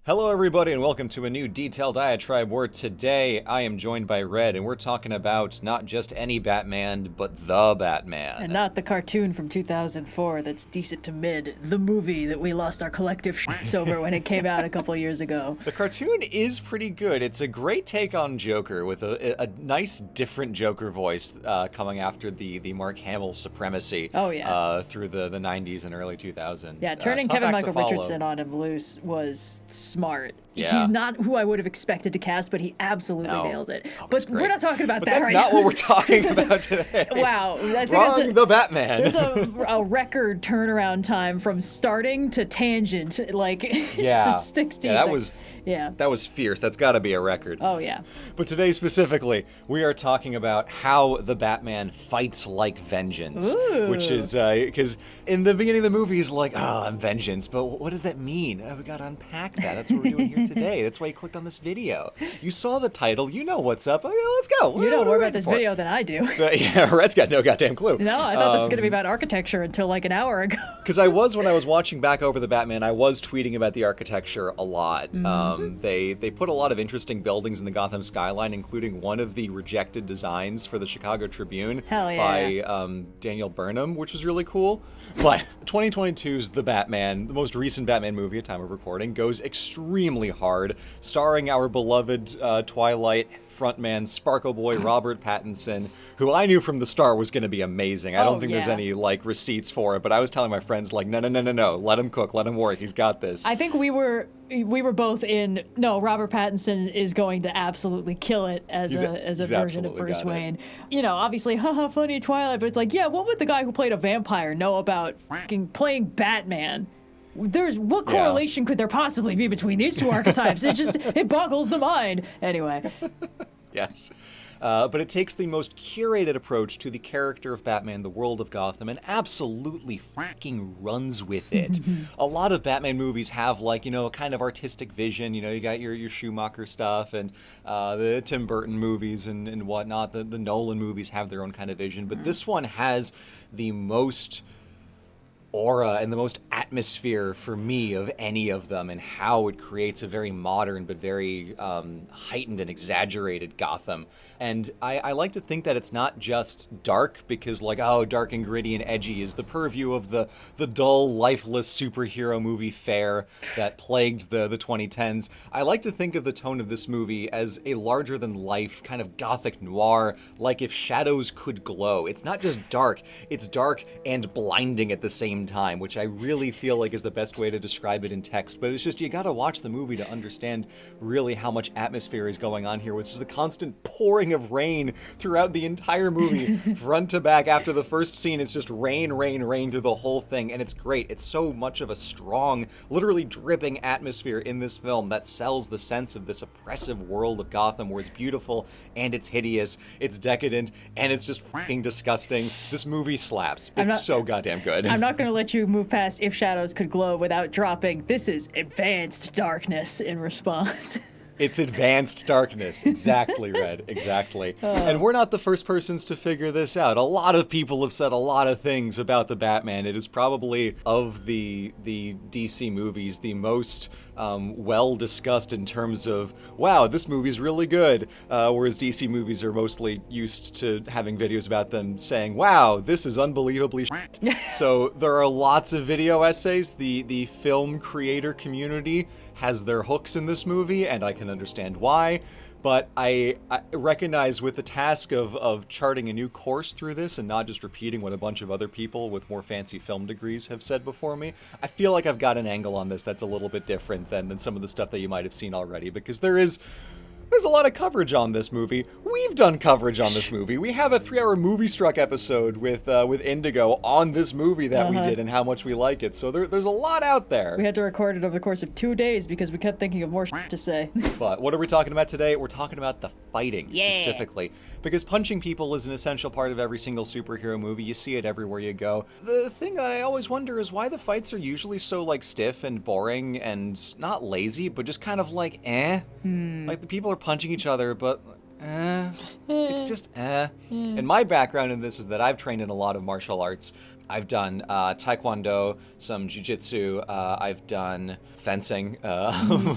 Hello, everybody, and welcome to a new Detailed Diatribe where today I am joined by Red, and we're talking about not just any Batman, but the Batman. And not the cartoon from 2004 that's decent to mid, the movie that we lost our collective shits over when it came out a couple years ago. The cartoon is pretty good. It's a great take on Joker with a nice, different Joker voice coming after the Mark Hamill supremacy through the 90s and early 2000s. Yeah, turning Kevin Michael Richardson on him loose was smart. Yeah. He's not who I would have expected to cast, but he absolutely nails it. But we're not talking about that right now. That's not what we're talking about today. Wow. I think Wrong, the Batman. There's a record turnaround time from starting to tangent, like 60 seconds. That was fierce. That's got to be a record. Oh, yeah. But today specifically, we are talking about how the Batman fights like vengeance. Ooh. Which is, because in the beginning of the movie, he's like, oh, I'm vengeance. But what does that mean? We got to unpack that. That's what we're doing here today. That's why you clicked on this video. You saw the title. You know what's up. Okay, let's go. You know more about this video than I do. Yeah, Red's got no goddamn clue. No, I thought this was going to be about architecture until like an hour ago. Because when I was watching back over the Batman, I was tweeting about the architecture a lot. Mm-hmm. They put a lot of interesting buildings in the Gotham skyline, including one of the rejected designs for the Chicago Tribune by Daniel Burnham, which was really cool. But 2022's The Batman, the most recent Batman movie at time of recording, goes extremely hard, starring our beloved Twilight frontman Sparkle Boy Robert Pattinson, who I knew from the start was going to be amazing. I don't think there's any receipts for it, but I was telling my friends no, let him cook, let him work, he's got this. I think we were both in, no, Robert Pattinson is going to absolutely kill it as a version of Bruce Wayne. You know, obviously, haha, funny Twilight, but it's like, yeah, what would the guy who played a vampire know about fucking playing Batman? What correlation could there possibly be between these two archetypes? It boggles the mind. Anyway. Yes. But it takes the most curated approach to the character of Batman, the world of Gotham, and absolutely fucking runs with it. A lot of Batman movies have, a kind of artistic vision. You know, you got your Schumacher stuff and the Tim Burton movies and whatnot. The Nolan movies have their own kind of vision. But this one has the most aura and the most atmosphere for me of any of them, and how it creates a very modern but very heightened and exaggerated Gotham. And I like to think that it's not just dark because dark and gritty and edgy is the purview of the dull, lifeless superhero movie fare that plagued the 2010s. I like to think of the tone of this movie as a larger than life kind of gothic noir, like if shadows could glow. It's not just dark, it's dark and blinding at the same time, which I really feel like is the best way to describe it in text. But it's just, you gotta watch the movie to understand really how much atmosphere is going on here, with just the constant pouring of rain throughout the entire movie, front to back. After the first scene, it's just rain, rain, rain through the whole thing, and it's great. It's so much of a strong, literally dripping atmosphere in this film that sells the sense of this oppressive world of Gotham, where it's beautiful and it's hideous, it's decadent, and it's just fucking disgusting. This movie slaps. It's so goddamn good. I'm not going to let you move past if shadows could glow without dropping, this is advanced darkness in response. It's advanced darkness. Exactly, Red. Exactly. And we're not the first persons to figure this out. A lot of people have said a lot of things about the Batman. It is probably, of the DC movies, the most well discussed in terms of, wow, this movie's really good. Whereas DC movies are mostly used to having videos about them saying, wow, this is unbelievably shit. So there are lots of video essays. The film creator community has their hooks in this movie, and I can understand why. But I recognize, with the task of charting a new course through this and not just repeating what a bunch of other people with more fancy film degrees have said before me, I feel like I've got an angle on this that's a little bit different than some of the stuff that you might have seen already, because there's a lot of coverage on this movie. We've done coverage on this movie. We have a 3-hour Movie Struck episode with Indigo on this movie that we did and how much we like it. So there's a lot out there. We had to record it over the course of 2 days because we kept thinking of more to say. But what are we talking about today? We're talking about the fighting specifically. Because punching people is an essential part of every single superhero movie. You see it everywhere you go. The thing that I always wonder is why the fights are usually so stiff and boring and not lazy, but just kind of like the people are punching each other, but it's just And my background in this is that I've trained in a lot of martial arts. I've done taekwondo, some jiu-jitsu, I've done fencing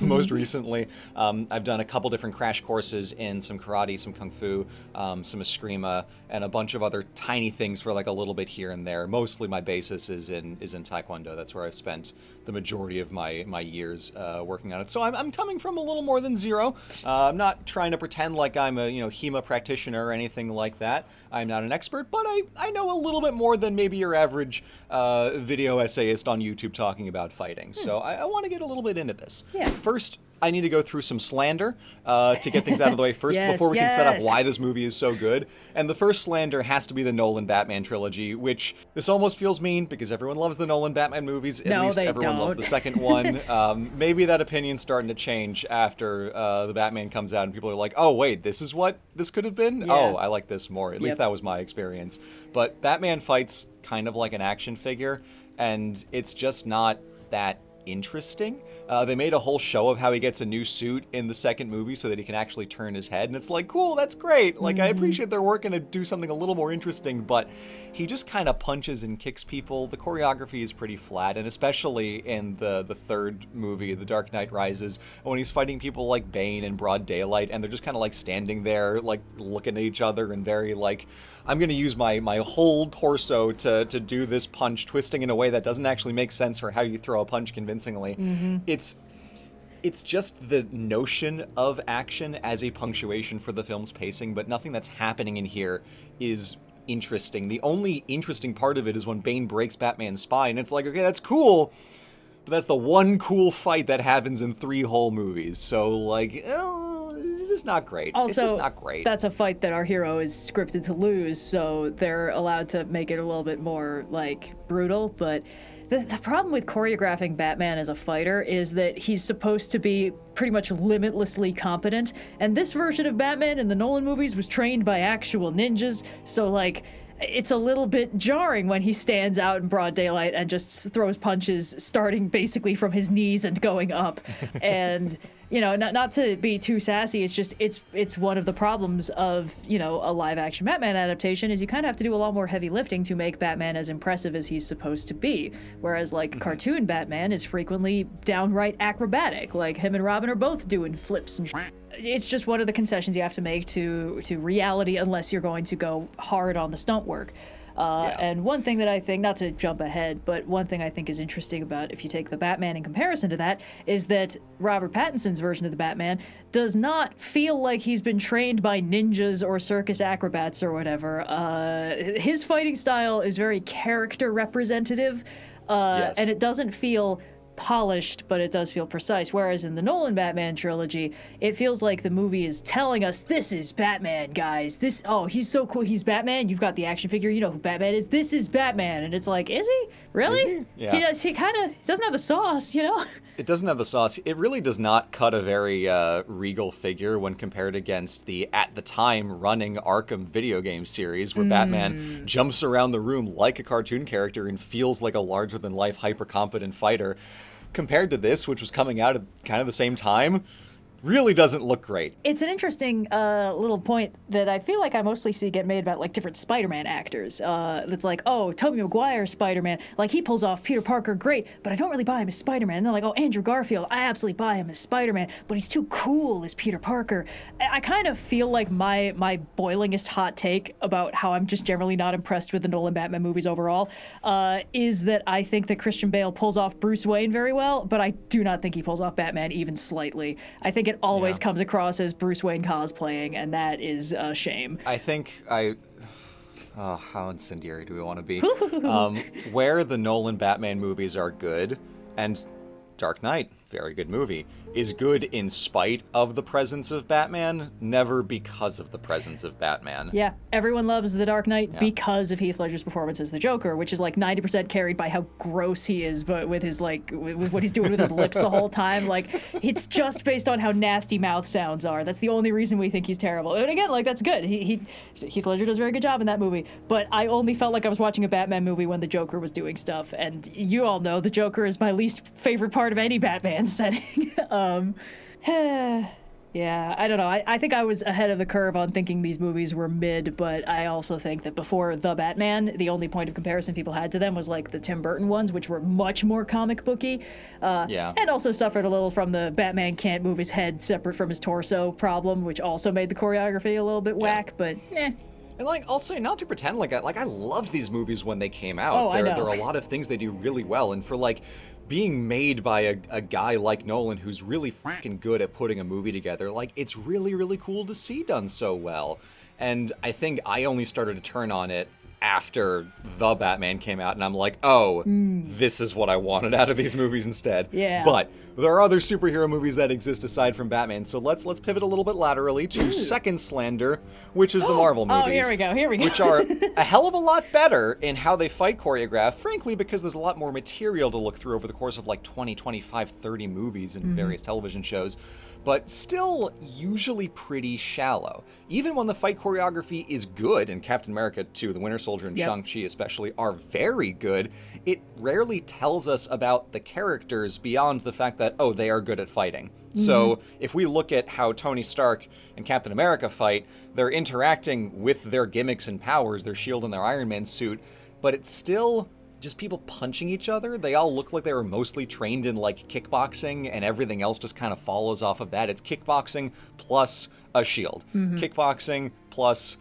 most recently. I've done a couple different crash courses in some karate, some kung fu, some eskrima, and a bunch of other tiny things for like a little bit here and there. Mostly my basis is in taekwondo. That's where I've spent the majority of my years working on it. So I'm coming from a little more than zero. I'm not trying to pretend like I'm a HEMA practitioner or anything like that. I'm not an expert, but I know a little bit more than maybe your average video essayist on YouTube talking about fighting. So I want to get a little bit into this. Yeah. First, I need to go through some slander to get things out of the way first before we can set up why this movie is so good. And the first slander has to be the Nolan Batman trilogy, which this almost feels mean because everyone loves the Nolan Batman movies. At least everyone loves the second one. Maybe that opinion's starting to change after the Batman comes out and people are like, oh, wait, this is what this could have been? Yeah. Oh, I like this more. At least that was my experience. But Batman fights kind of like an action figure, and it's just not that interesting. They made a whole show of how he gets a new suit in the second movie so that he can actually turn his head, and it's like, cool, that's great. Like, I appreciate they're working to do something a little more interesting, but he just kind of punches and kicks people. The choreography is pretty flat, and especially in the third movie, The Dark Knight Rises, when he's fighting people like Bane in broad daylight, and they're just kind of like standing there, like looking at each other and very like, I'm going to use my whole torso to do this punch, twisting in a way that doesn't actually make sense for how you throw a punch convincingly. It's just the notion of action as a punctuation for the film's pacing, but nothing that's happening in here is interesting. The only interesting part of it is when Bane breaks Batman's spine. It's like, okay, that's cool, but that's the one cool fight that happens in 3 whole movies. So, like, it's just not great. Also, it's just not great. That's a fight that our hero is scripted to lose, so they're allowed to make it a little bit more, like, brutal, but the problem with choreographing Batman as a fighter is that he's supposed to be pretty much limitlessly competent, and this version of Batman in the Nolan movies was trained by actual ninjas, so, like, it's a little bit jarring when he stands out in broad daylight and just throws punches starting basically from his knees and going up. And, not to be too sassy, it's just, it's one of the problems of, a live action Batman adaptation is you kind of have to do a lot more heavy lifting to make Batman as impressive as he's supposed to be. Whereas, like, cartoon Batman is frequently downright acrobatic. Like, him and Robin are both doing flips and it's just one of the concessions you have to make to reality unless you're going to go hard on the stunt work. And one thing that I think, not to jump ahead, but one thing I think is interesting about if you take the Batman in comparison to that is that Robert Pattinson's version of the Batman does not feel like he's been trained by ninjas or circus acrobats or whatever. His fighting style is very character representative, and it doesn't feel polished, but it does feel precise. Whereas in the Nolan Batman trilogy, it feels like the movie is telling us, this is Batman, guys. He's so cool. He's Batman. You've got the action figure. You know who Batman is. This is Batman. And it's like, is he? Really? Is he? Yeah. He kind of doesn't have the sauce, It doesn't have the sauce. It really does not cut a very regal figure when compared against the, at the time, running Arkham video game series where Batman jumps around the room like a cartoon character and feels like a larger-than-life, hyper-competent fighter. Compared to this, which was coming out at kind of the same time, really doesn't look great. It's an interesting little point that I feel like I mostly see get made about like different Spider-Man actors. It's like, oh, Tobey Maguire Spider-Man, like he pulls off Peter Parker great, but I don't really buy him as Spider-Man. And they're like, oh, Andrew Garfield, I absolutely buy him as Spider-Man, but he's too cool as Peter Parker. I kind of feel like my boilingest hot take about how I'm just generally not impressed with the Nolan Batman movies overall is that I think that Christian Bale pulls off Bruce Wayne very well, but I do not think he pulls off Batman even slightly. I think it always comes across as Bruce Wayne cosplaying, and that is a shame. I think how incendiary do we want to be? Where the Nolan Batman movies are good, and Dark Knight, very good movie, is good in spite of the presence of Batman, never because of the presence of Batman. Yeah, everyone loves The Dark Knight because of Heath Ledger's performance as the Joker, which is like 90% carried by how gross he is, but with his with what he's doing with his lips the whole time. Like, it's just based on how nasty mouth sounds are. That's the only reason we think he's terrible. And again, like, that's good. Heath Ledger does a very good job in that movie, but I only felt like I was watching a Batman movie when the Joker was doing stuff, and you all know the Joker is my least favorite part of any Batman setting. Yeah, I don't know. I think I was ahead of the curve on thinking these movies were mid, but I also think that before The Batman, the only point of comparison people had to them was like the Tim Burton ones, which were much more comic booky. And also suffered a little from the Batman can't move his head separate from his torso problem, which also made the choreography a little bit whack, but eh. And like, I'll say, not to pretend like I loved these movies when they came out. Oh, I know. There are a lot of things they do really well, and for like being made by a guy like Nolan who's really freaking good at putting a movie together, like it's really, really cool to see done so well. And I think I only started to turn on it after The Batman came out, and I'm like, oh, this is what I wanted out of these movies instead. Yeah. But there are other superhero movies that exist aside from Batman, so let's pivot a little bit laterally to second slander, which is the Marvel movies. Oh, here we go. Which are a hell of a lot better in how they fight choreograph, frankly, because there's a lot more material to look through over the course of like 20, 25, 30 movies and various television shows, but still usually pretty shallow. Even when the fight choreography is good, and Captain America 2, The Winter Soldier, and Shang-Chi especially are very good, it rarely tells us about the characters beyond the fact that, oh, they are good at fighting. So if we look at how Tony Stark and Captain America fight, they're interacting with their gimmicks and powers, their shield and their Iron Man suit, but it's still just people punching each other. They all look like they were mostly trained in like kickboxing, and everything else just kind of follows off of that. It's kickboxing plus a shield, kickboxing plus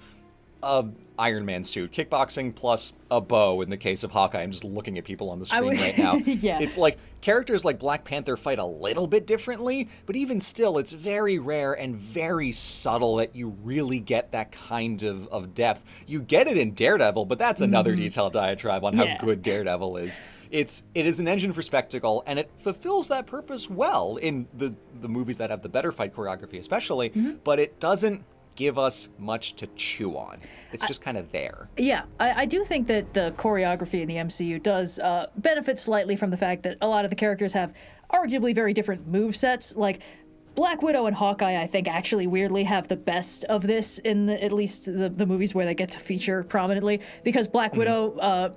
a Iron Man suit, kickboxing plus a bow in the case of Hawkeye. I'm just looking at people on the screen right now. Yeah. It's like characters like Black Panther fight a little bit differently, but even still, it's very rare and very subtle that you really get that kind of depth. You get it in Daredevil, but that's another detailed diatribe on how good Daredevil is. It is an engine for spectacle, and it fulfills that purpose well in the movies that have the better fight choreography especially, but it doesn't give us much to chew on. It's just kind of there. Yeah, I do think that the choreography in the MCU does benefit slightly from the fact that a lot of the characters have arguably very different movesets. Like, Black Widow and Hawkeye, I think, actually weirdly have the best of this in at least the movies where they get to feature prominently, because Black Widow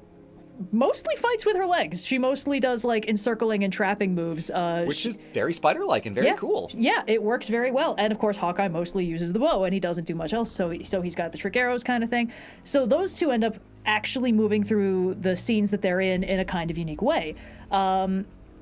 mostly fights with her legs. She mostly does like encircling and trapping moves. Which is very Spider-like and very cool. Yeah, it works very well. And of course, Hawkeye mostly uses the bow, and he doesn't do much else, so he's got the trick arrows kind of thing. So those two end up actually moving through the scenes that they're in a kind of unique way.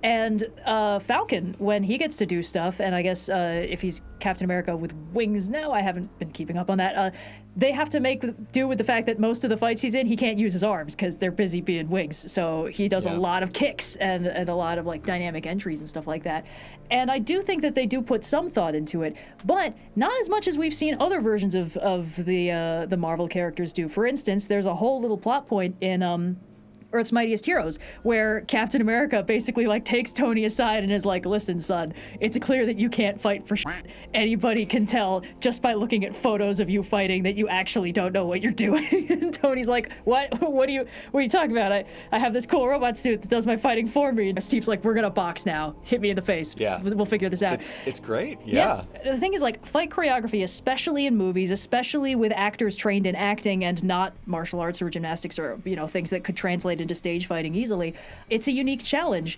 And Falcon, when he gets to do stuff, and I guess if he's Captain America with wings now, I haven't been keeping up on that, they have to make do with the fact that most of the fights he's in, he can't use his arms because they're busy being wings. So he does a lot of kicks and a lot of like dynamic entries and stuff like that. And I do think that they do put some thought into it, but not as much as we've seen other versions of the Marvel characters do. For instance, there's a whole little plot point in Earth's Mightiest Heroes, where Captain America basically like takes Tony aside and is like, listen, son, it's clear that you can't fight for shit. Anybody can tell just by looking at photos of you fighting that you actually don't know what you're doing. And Tony's like, what are you talking about? I have this cool robot suit that does my fighting for me. And Steve's like, we're gonna box now. Hit me in the face. Yeah. We'll figure this out. It's great. Yeah. The thing is, like, fight choreography, especially in movies, especially with actors trained in acting and not martial arts or gymnastics or, things that could translate into stage fighting easily, it's a unique challenge.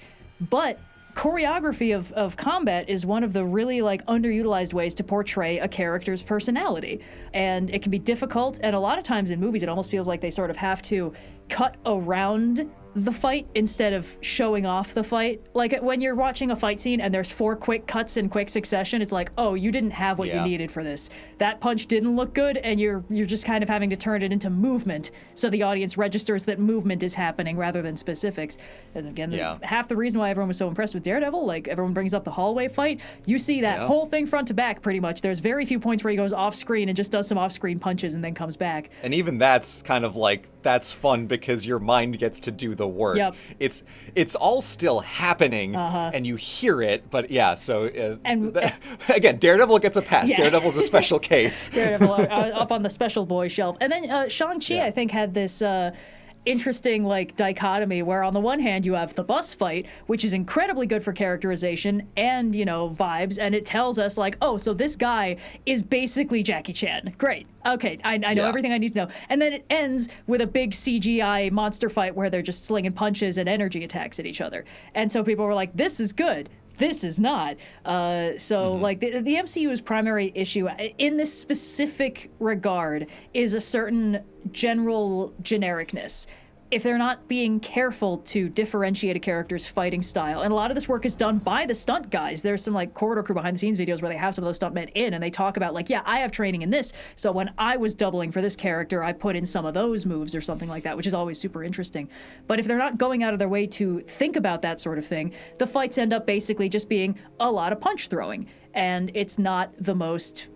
But choreography of combat is one of the really like underutilized ways to portray a character's personality. And it can be difficult, and a lot of times in movies it almost feels like they sort of have to cut around the fight instead of showing off the fight. Like when you're watching a fight scene and there's 4 quick cuts in quick succession, it's like, oh, you didn't have what you needed for this. That punch didn't look good, and you're just kind of having to turn it into movement so the audience registers that movement is happening rather than specifics. And again, half the reason why everyone was so impressed with Daredevil, like everyone brings up the hallway fight, you see that whole thing front to back pretty much. There's very few points where he goes off screen and just does some off screen punches and then comes back. And even that's kind of like, that's fun because your mind gets to do the work. Yep. It's all still happening, and you hear it, but again, Daredevil gets a pass. Yeah. Daredevil's a special case. Daredevil up on the special boy shelf. And then Shang-Chi, I think, had this interesting like dichotomy where on the one hand you have the bus fight, which is incredibly good for characterization and vibes, and it tells us like, oh, so this guy is basically Jackie Chan. Great. Okay, I know everything I need to know. And then it ends with a big CGI monster fight where they're just slinging punches and energy attacks at each other. And so people were like, this is good. This is not. Like the MCU's primary issue in this specific regard is a certain general genericness. If they're not being careful to differentiate a character's fighting style, and a lot of this work is done by the stunt guys. There's some like corridor crew behind the scenes videos where they have some of those stuntmen in, and they talk about like, yeah, I have training in this, so when I was doubling for this character, I put in some of those moves or something like that, which is always super interesting. But if they're not going out of their way to think about that sort of thing, the fights end up basically just being a lot of punch throwing, and it's not the most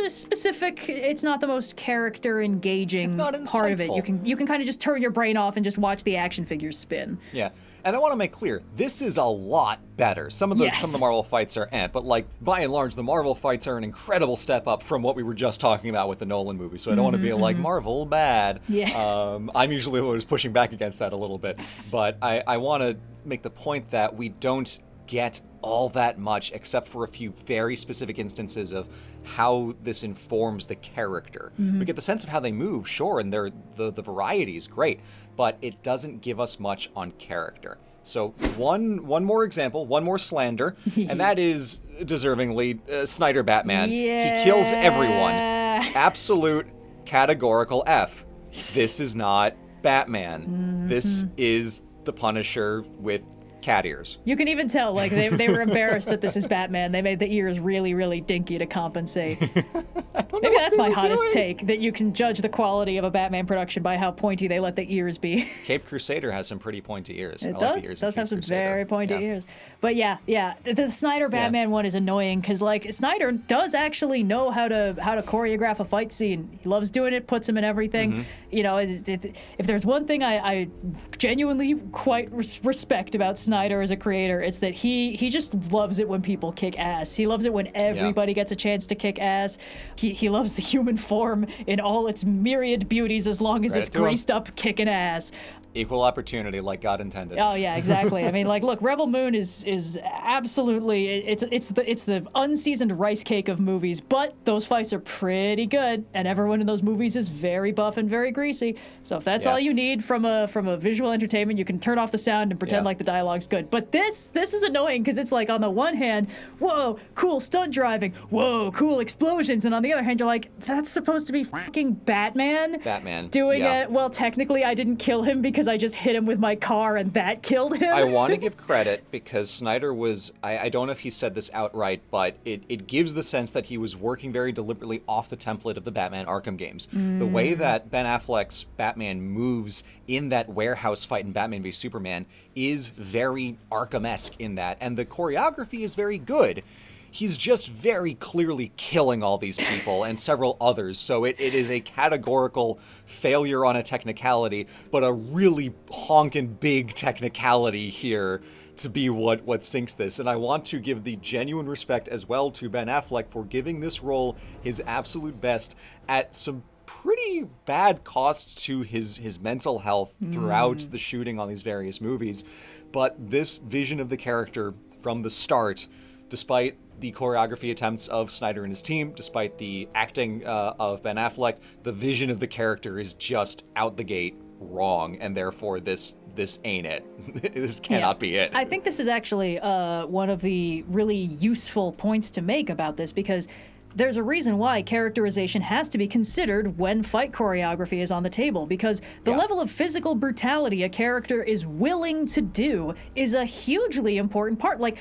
specific, it's not the most character engaging part of it. You can kind of just turn your brain off and just watch the action figures spin. Yeah. And I want to make clear, this is a lot better. Some of the Marvel fights are but like by and large the Marvel fights are an incredible step up from what we were just talking about with the Nolan movie. So I don't want to be like Marvel bad. Yeah. I'm usually always pushing back against that a little bit, but I want to make the point that we don't get all that much except for a few very specific instances of how this informs the character. We get the sense of how they move, sure, and the variety is great, but it doesn't give us much on character. So one more example, one more slander, and that is deservingly Snyder Batman. Yeah. He kills everyone. Absolute categorical F. This is not Batman. This is the Punisher with cat ears. You can even tell, like, they were embarrassed that this is Batman. They made the ears really, really dinky to compensate. Maybe that's my hottest take, that you can judge the quality of a Batman production by how pointy they let the ears be. Cape Crusader has some pretty pointy ears. It does have some very pointy ears. But yeah, the Snyder Batman one is annoying because, like, Snyder does actually know how to choreograph a fight scene. He loves doing it, puts him in everything. You know, if there's one thing I genuinely quite respect about Snyder as a creator, it's that he just loves it when people kick ass. He loves it when everybody gets a chance to kick ass. He loves the human form in all its myriad beauties as long as it's greased up kicking ass. Equal opportunity, like God intended. Oh yeah, exactly. I mean, like, look, Rebel Moon is absolutely it's the unseasoned rice cake of movies, but those fights are pretty good, and everyone in those movies is very buff and very greasy. So if that's all you need from a visual entertainment, you can turn off the sound and pretend like the dialogue's good. But this is annoying because it's like, on the one hand, whoa, cool stunt driving, whoa, cool explosions, and on the other hand, you're like, that's supposed to be fucking Batman doing it. Well, technically, I didn't kill him because I just hit him with my car and that killed him. I want to give credit because Snyder was, I don't know if he said this outright, but it gives the sense that he was working very deliberately off the template of the Batman Arkham games. The way that Ben Affleck's Batman moves in that warehouse fight in Batman v Superman is very Arkham-esque in that, and the choreography is very good. He's just very clearly killing all these people and several others, so it is a categorical failure on a technicality, but a really honkin' big technicality here to be what sinks this. And I want to give the genuine respect as well to Ben Affleck for giving this role his absolute best at some pretty bad cost to his mental health throughout the shooting on these various movies. But this vision of the character from the start, despite the choreography attempts of Snyder and his team, despite the acting of Ben Affleck, the vision of the character is just out the gate wrong, and therefore this ain't it. This cannot be it. I think this is actually one of the really useful points to make about this, because there's a reason why characterization has to be considered when fight choreography is on the table, because the level of physical brutality a character is willing to do is a hugely important part. Like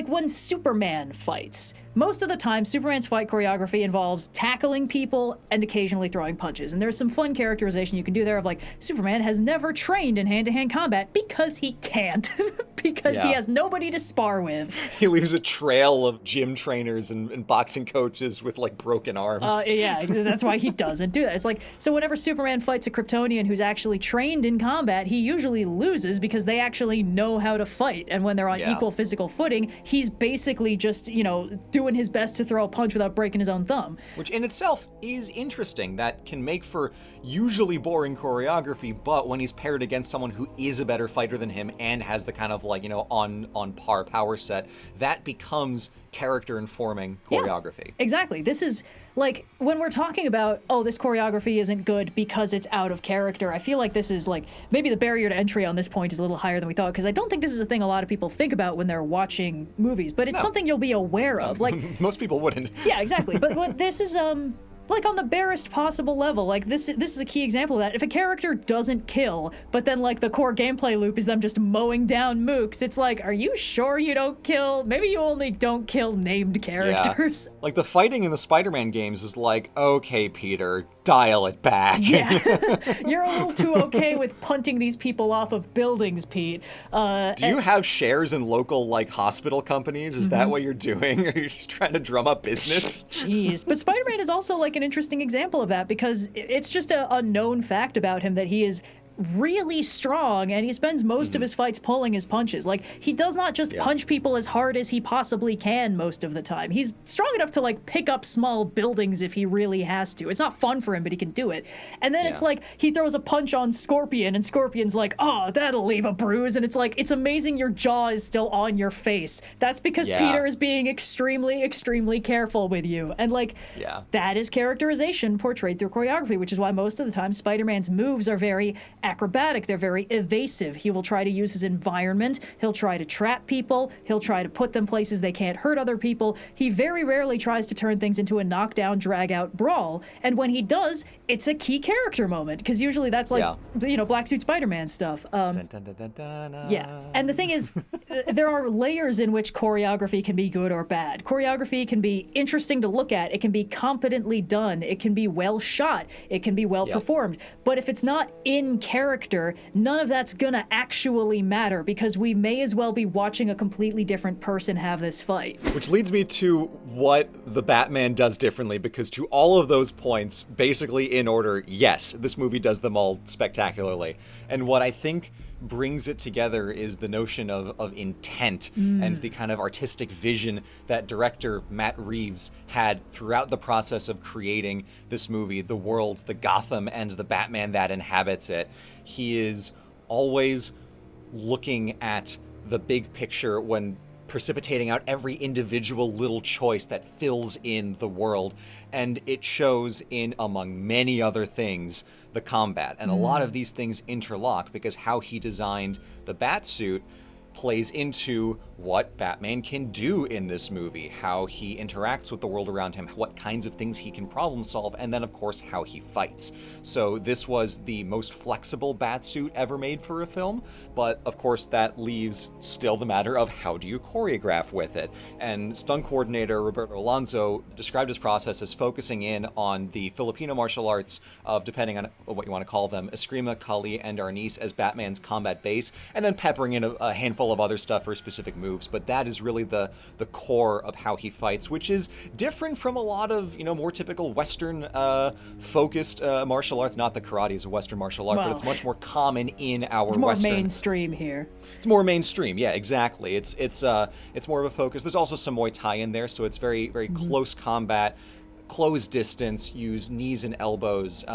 when Superman fights, most of the time Superman's fight choreography involves tackling people and occasionally throwing punches. And there's some fun characterization you can do there of, like, Superman has never trained in hand-to-hand combat because he can't, because he has nobody to spar with. He leaves a trail of gym trainers and boxing coaches with, like, broken arms. Yeah, that's why he doesn't do that. It's like, so whenever Superman fights a Kryptonian who's actually trained in combat, he usually loses because they actually know how to fight. And when they're on equal physical footing, he's basically just, doing his best to throw a punch without breaking his own thumb. Which in itself is interesting. That can make for usually boring choreography, but when he's paired against someone who is a better fighter than him and has the kind of, like, on par power set, that becomes character-informing choreography. Yeah, exactly. This is, like, when we're talking about, oh, this choreography isn't good because it's out of character, I feel like this is, like, maybe the barrier to entry on this point is a little higher than we thought, because I don't think this is a thing a lot of people think about when they're watching movies, but it's something you'll be aware of. Like, most people wouldn't. Yeah, exactly. But what this is, like, on the barest possible level, like, this is a key example of that. If a character doesn't kill, but then, like, the core gameplay loop is them just mowing down mooks, it's like, are you sure you don't kill? Maybe you only don't kill named characters. Yeah. Like, the fighting in the Spider-Man games is like, okay, Peter, dial it back. Yeah. You're a little too okay with punting these people off of buildings, Pete. Do you have shares in local, like, hospital companies? Is that what you're doing? Are you just trying to drum up business? Jeez. But Spider-Man is also, like, an interesting example of that, because it's just a known fact about him that he is really strong, and he spends most of his fights pulling his punches. Like, he does not just punch people as hard as he possibly can most of the time. He's strong enough to, like, pick up small buildings if he really has to. It's not fun for him, but he can do it. And then it's like, he throws a punch on Scorpion, and Scorpion's like, oh, that'll leave a bruise. And it's like, it's amazing your jaw is still on your face. That's because Peter is being extremely, extremely careful with you. And, like, that is characterization portrayed through choreography, which is why most of the time Spider-Man's moves are very acrobatic, they're very evasive. He will try to use his environment, he'll try to trap people, he'll try to put them places they can't hurt other people. He very rarely tries to turn things into a knockdown, drag-out brawl, and when he does, it's a key character moment, because usually that's like, you know, Black Suit Spider-Man stuff. Yeah, and the thing is, there are layers in which choreography can be good or bad. Choreography can be interesting to look at, it can be competently done, it can be well shot, it can be well performed, but if it's not in character, none of that's gonna actually matter, because we may as well be watching a completely different person have this fight. Which leads me to what the Batman does differently, because to all of those points, basically in order, yes, this movie does them all spectacularly. And what I think brings it together is the notion of intent and the kind of artistic vision that director Matt Reeves had throughout the process of creating this movie, the world, the Gotham, and the Batman that inhabits it. He is always looking at the big picture when precipitating out every individual little choice that fills in the world, and it shows in, among many other things, the combat. And a lot of these things interlock, because how he designed the Batsuit plays into what Batman can do in this movie, how he interacts with the world around him, what kinds of things he can problem solve, and then, of course, how he fights. So this was the most flexible Batsuit ever made for a film, but, of course, that leaves still the matter of how do you choreograph with it. And stunt coordinator Roberto Alonso described his process as focusing in on the Filipino martial arts of, depending on what you want to call them, Eskrima, Kali, and Arnis as Batman's combat base, and then peppering in a handful of other stuff for specific moves. But that is really the core of how he fights, which is different from a lot of, you know, more typical Western focused martial arts. Not that karate is a Western martial art, but it's much more common in our Western. It's more Western. mainstream here. It's more mainstream, yeah, exactly. It's more of a focus. There's also some Muay Thai in there, so it's very, very close combat. Close distance, use knees and elbows,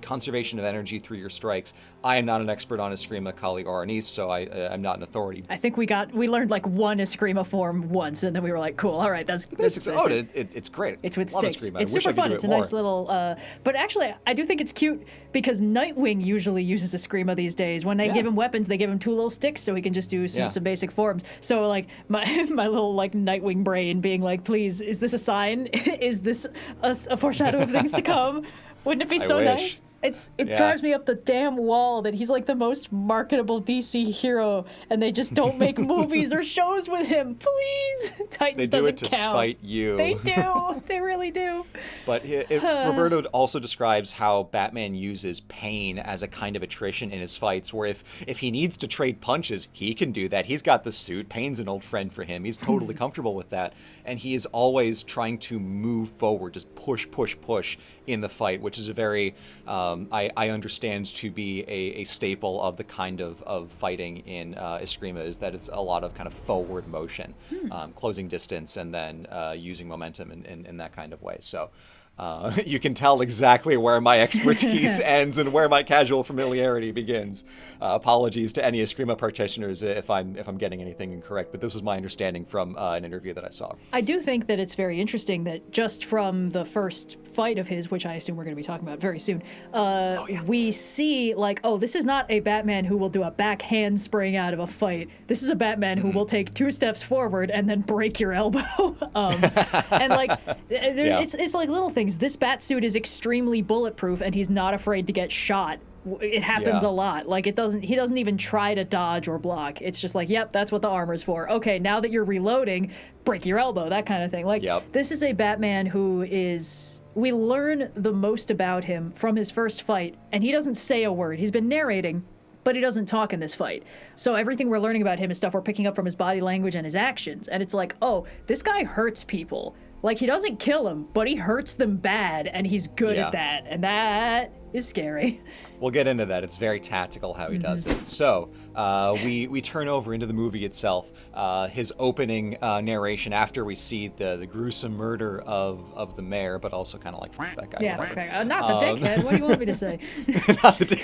conservation of energy through your strikes. I am not an expert on Eskrima, Kali, or Arnis, so I'm not an authority. I think we learned like one Eskrima form once, and then we were like, cool, all right, that's it's great. It's with Love sticks. Eskrima. It's super fun. It's a nice little, but actually, I do think it's cute, because Nightwing usually uses Eskrima these days. When they give him weapons, they give him two little sticks so he can just do some basic forms. So like my little like Nightwing brain being like, please, is this a sign? Is this a foreshadow of things to come? Wouldn't it be so nice? It drives me up the damn wall that he's like the most marketable DC hero, and they just don't make movies or shows with him. Please, Titans doesn't count. They do it to spite you. They do. They really do. But Roberto also describes how Batman uses pain as a kind of attrition in his fights, where if he needs to trade punches, he can do that. He's got the suit. Pain's an old friend for him. He's totally comfortable with that. And he is always trying to move forward, just push in the fight, which is a very... I understand to be a staple of the kind of fighting in Eskrima, is that it's a lot of kind of forward motion, closing distance, and then using momentum in that kind of way. So You can tell exactly where my expertise ends and where my casual familiarity begins. Apologies to any Eskrima practitioners if I'm getting anything incorrect, but this was my understanding from an interview that I saw. I do think that it's very interesting that just from the first fight of his, which I assume we're going to be talking about very soon, we see like, oh, this is not a Batman who will do a back handspring out of a fight. This is a Batman who will take 2 steps forward and then break your elbow. And like, it's like little things. This bat suit is extremely bulletproof, and he's not afraid to get shot. It happens a lot. Like, he doesn't even try to dodge or block. It's just like, yep, that's what the armor's for. Okay, now that you're reloading, break your elbow, that kind of thing. Like, This is a Batman who we learn the most about him from his first fight, and he doesn't say a word. He's been narrating, but he doesn't talk in this fight. So everything we're learning about him is stuff we're picking up from his body language and his actions. And it's like, oh, this guy hurts people. Like, he doesn't kill them, but he hurts them bad, and he's good at that. And that is scary. We'll get into that. It's very tactical how he does it. So we turn over into the movie itself. His opening narration after we see the gruesome murder of the mayor, but also kind of like, that guy. Yeah, not the dickhead. What do you want me to say?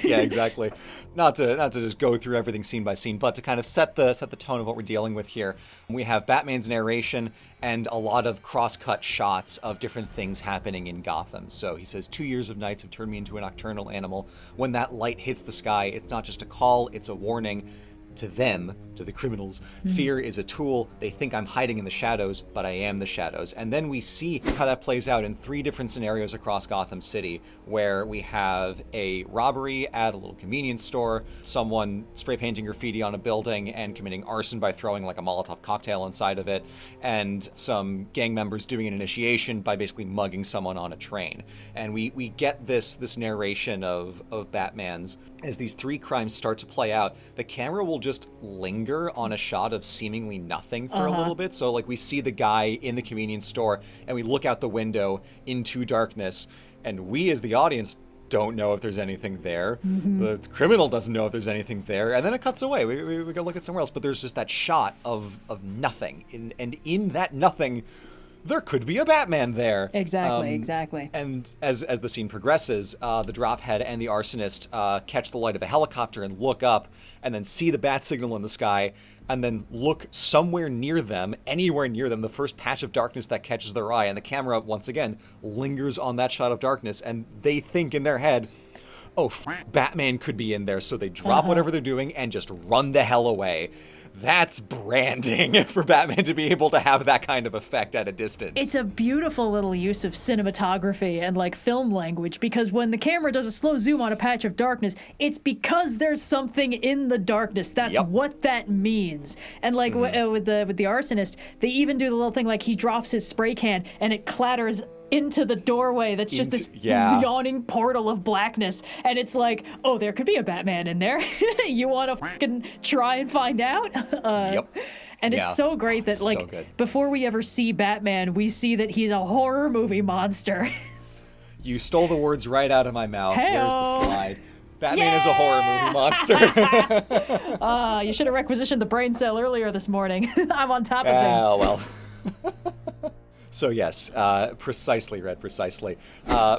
Yeah, exactly. Not to just go through everything scene by scene, but to kind of set the tone of what we're dealing with here. We have Batman's narration and a lot of cross-cut shots of different things happening in Gotham. So he says, 2 years of nights have turned me into a nocturnal animal. When that light hits the sky, it's not just a call, it's a warning. To them, to the criminals, fear is a tool. They think I'm hiding in the shadows, but I am the shadows. And then we see how that plays out in 3 different scenarios across Gotham City, where we have a robbery at a little convenience store, someone spray painting graffiti on a building and committing arson by throwing like a Molotov cocktail inside of it, and some gang members doing an initiation by basically mugging someone on a train. And we get this narration of Batman's. As these 3 crimes start to play out, the camera will just linger on a shot of seemingly nothing for a little bit. So like we see the guy in the convenience store and we look out the window into darkness, and we as the audience don't know if there's anything there. The criminal doesn't know if there's anything there. And then it cuts away. We go look at somewhere else. But there's just that shot of nothing. And in that nothing, there could be a Batman there. Exactly. And as the scene progresses, the drophead and the arsonist catch the light of a helicopter and look up and then see the bat signal in the sky and then look somewhere near them, anywhere near them, the first patch of darkness that catches their eye. And the camera, once again, lingers on that shot of darkness. And they think in their head, oh, Batman could be in there. So they drop whatever they're doing and just run the hell away. That's branding for Batman to be able to have that kind of effect at a distance. It's a beautiful little use of cinematography and like film language, because when the camera does a slow zoom on a patch of darkness, it's because there's something in the darkness. That's what that means. And like with the arsonist, they even do the little thing like he drops his spray can and it clatters into the doorway that's just this yawning portal of blackness, and it's like, oh, there could be a Batman in there. You want to fucking try and find out? And it's so great that like before we ever see Batman, we see that he's a horror movie monster. You stole the words right out of my mouth. Hey-o. Where's the slide? Batman is a horror movie monster. You should have requisitioned the brain cell earlier this morning. I'm on top of things. Oh, well. So yes, precisely, Red, precisely.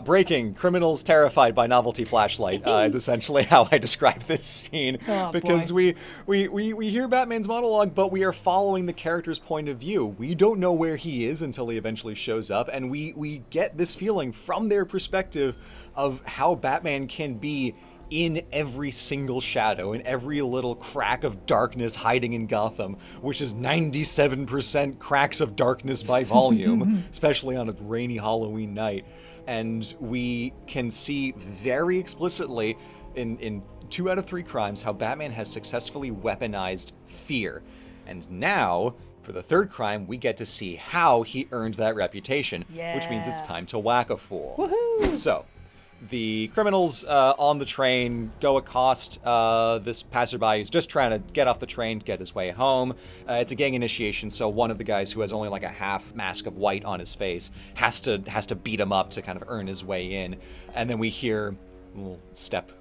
Breaking, criminals terrified by novelty flashlight is essentially how I describe this scene. Because we hear Batman's monologue, but we are following the character's point of view. We don't know where he is until he eventually shows up, and we get this feeling from their perspective of how Batman can be in every single shadow, in every little crack of darkness hiding in Gotham, which is 97% cracks of darkness by volume, especially on a rainy Halloween night. And we can see very explicitly in 2 out of 3 crimes how Batman has successfully weaponized fear. And now, for the 3rd crime, we get to see how he earned that reputation, which means it's time to whack a fool. Woohoo! So, the criminals on the train go accost this passerby who's just trying to get off the train, get his way home. It's a gang initiation, so one of the guys who has only like a half mask of white on his face has to beat him up to kind of earn his way in. And then we hear a little step,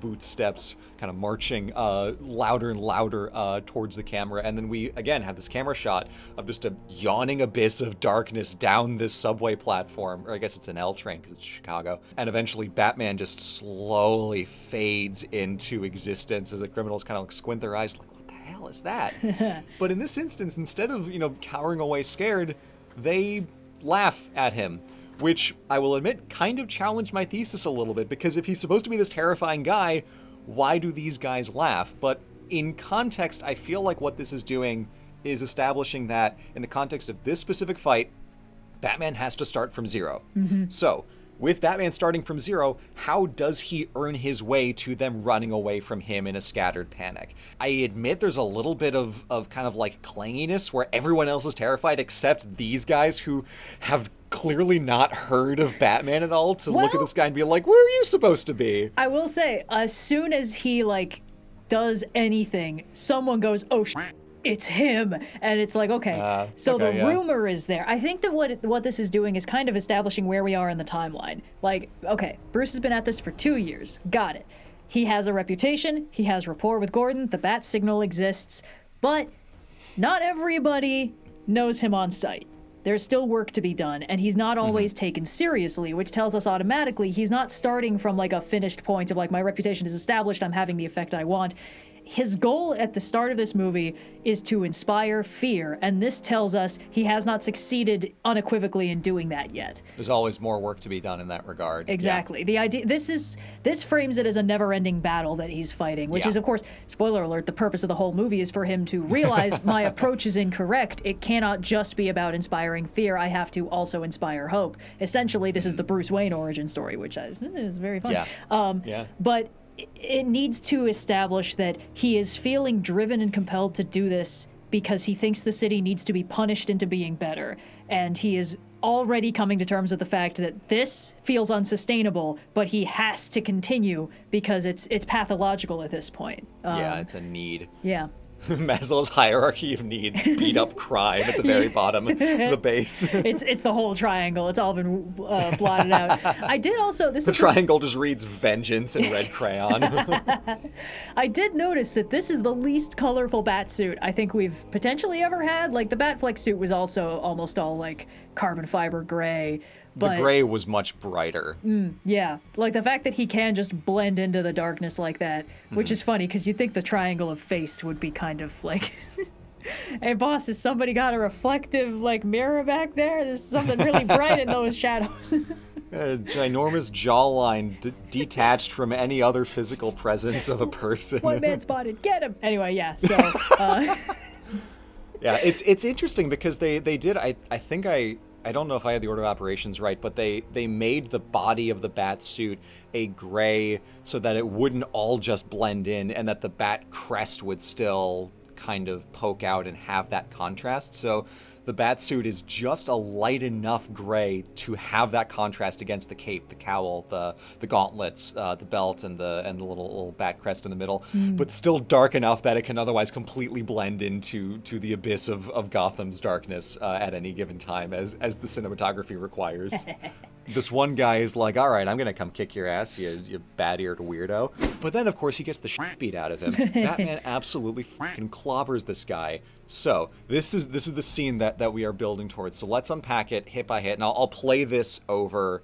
boot steps kind of marching louder and louder towards the camera. And then we, again, have this camera shot of just a yawning abyss of darkness down this subway platform. Or I guess it's an L train because it's Chicago. And eventually Batman just slowly fades into existence as the criminals kind of like squint their eyes like, what the hell is that? But in this instance, instead of, cowering away scared, they laugh at him, which I will admit kind of challenged my thesis a little bit, because if he's supposed to be this terrifying guy, why do these guys laugh? But in context, I feel like what this is doing is establishing that in the context of this specific fight, Batman has to start from zero. Mm-hmm. So, with Batman starting from zero, how does he earn his way to them running away from him in a scattered panic? I admit there's a little bit of kind of like clanginess where everyone else is terrified except these guys who have clearly not heard of Batman at all to look at this guy and be like, where are you supposed to be? I will say, as soon as he does anything, someone goes, oh it's him, and it's like, okay, so the rumor is there. I think that what this is doing is kind of establishing where we are in the timeline. Like, okay, Bruce has been at this for 2 years, got it. He has a reputation, he has rapport with Gordon, the bat signal exists, but not everybody knows him on sight. There's still work to be done, and he's not always taken seriously, which tells us automatically he's not starting from a finished point of my reputation is established, I'm having the effect I want. His goal at the start of this movie is to inspire fear, and this tells us he has not succeeded unequivocally in doing that yet. There's always more work to be done in that regard. Exactly. Yeah. The idea this frames it as a never-ending battle that he's fighting, which is, of course, spoiler alert, the purpose of the whole movie is for him to realize my approach is incorrect. It cannot just be about inspiring fear. I have to also inspire hope. Essentially, this is the Bruce Wayne origin story, which is very fun. Yeah. But it needs to establish that he is feeling driven and compelled to do this because he thinks the city needs to be punished into being better. And he is already coming to terms with the fact that this feels unsustainable, but he has to continue because it's pathological at this point. It's a need. Yeah. Maslow's hierarchy of needs beat up crime at the very bottom, the base. It's the whole triangle. It's all been blotted out. I did also... The triangle just reads vengeance in red crayon. I did notice that this is the least colorful Batsuit I think we've potentially ever had. The Batfleck suit was also almost all carbon fiber gray. But, the gray was much brighter. Yeah. The fact that he can just blend into the darkness like that, which is funny because you'd think the triangle of face would be kind of hey boss, has somebody got a reflective mirror back there? There's something really bright in those shadows. A ginormous jawline detached from any other physical presence of a person. One man spotted, get him! Anyway, yeah, so... Yeah, it's interesting because they did, I don't know if I had the order of operations right, but they made the body of the bat suit a gray so that it wouldn't all just blend in and that the bat crest would still kind of poke out and have that contrast. So the bat suit is just a light enough gray to have that contrast against the cape, the cowl, the gauntlets, the belt, and the little bat crest in the middle, but still dark enough that it can otherwise completely blend into the abyss of Gotham's darkness at any given time, as the cinematography requires. This one guy is like, all right, I'm going to come kick your ass, you bat-eared weirdo. But then, of course, he gets the shit beat out of him. Batman absolutely fucking clobbers this guy. So this is the scene that we are building towards. So let's unpack it hit by hit, and I'll play this over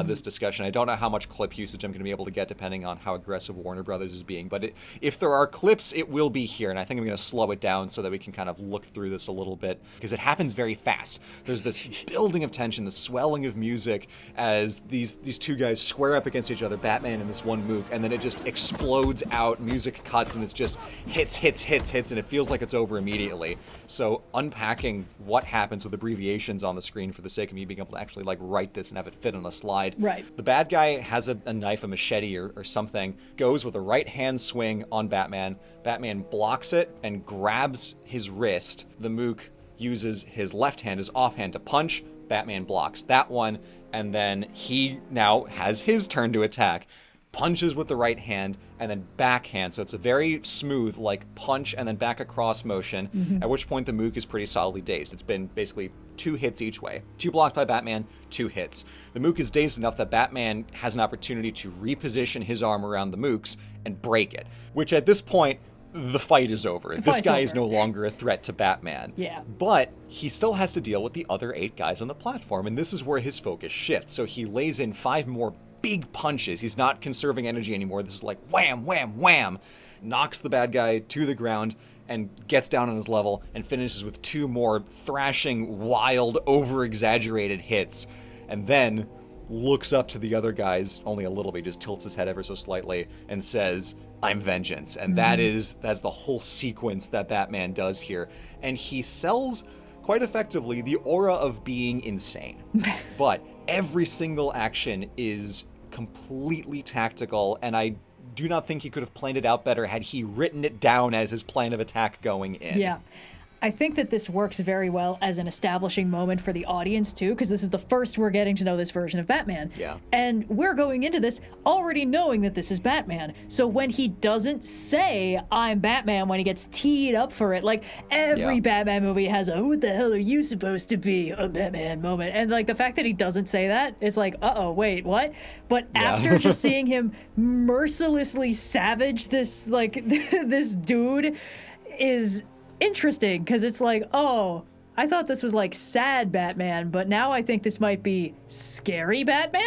this discussion. I don't know how much clip usage I'm going to be able to get depending on how aggressive Warner Brothers is being, but if there are clips, it will be here, and I think I'm going to slow it down so that we can kind of look through this a little bit, because it happens very fast. There's this building of tension, the swelling of music as these two guys square up against each other, Batman and this one mook, and then it just explodes out, music cuts, and it's just hits, and it feels like it's over immediately. So unpacking what happens with abbreviations on the screen for the sake of me being able to actually write this and have it fit on a slide. Right. The bad guy has a knife, a machete or something, goes with a right hand swing on Batman. Batman blocks it and grabs his wrist. The mook uses his left hand, his offhand, to punch. Batman blocks that one, and then he now has his turn to attack. punches with the right hand, and then backhand. So it's a very smooth, like, punch and then back across motion, at which point the Mook is pretty solidly dazed. It's been basically 2 hits each way. 2 blocked by Batman, 2 hits. The Mook is dazed enough that Batman has an opportunity to reposition his arm around the Mook's and break it, which at this point, the fight is over. This guy is no longer a threat to Batman. Yeah. But he still has to deal with the other 8 guys on the platform, and this is where his focus shifts. So he lays in 5 more big punches. He's not conserving energy anymore. This is like wham, wham, wham. Knocks the bad guy to the ground and gets down on his level and finishes with 2 more thrashing, wild, over-exaggerated hits. And then looks up to the other guys only a little bit, just tilts his head ever so slightly and says, "I'm vengeance." And that's the whole sequence that Batman does here. And he sells quite effectively the aura of being insane. But every single action is completely tactical, and I do not think he could have planned it out better had he written it down as his plan of attack going in. Yeah. I think that this works very well as an establishing moment for the audience, too, because this is the first we're getting to know this version of Batman. Yeah. And we're going into this already knowing that this is Batman. So when he doesn't say, "I'm Batman," when he gets teed up for it, like, every Batman movie has a "who the hell are you supposed to be?" a Batman moment. And, like, the fact that he doesn't say that, it's like, uh-oh, wait, what? But after just seeing him mercilessly savage this, like, this dude is interesting, because it's like, oh, I thought this was like sad Batman, but now I think this might be scary Batman.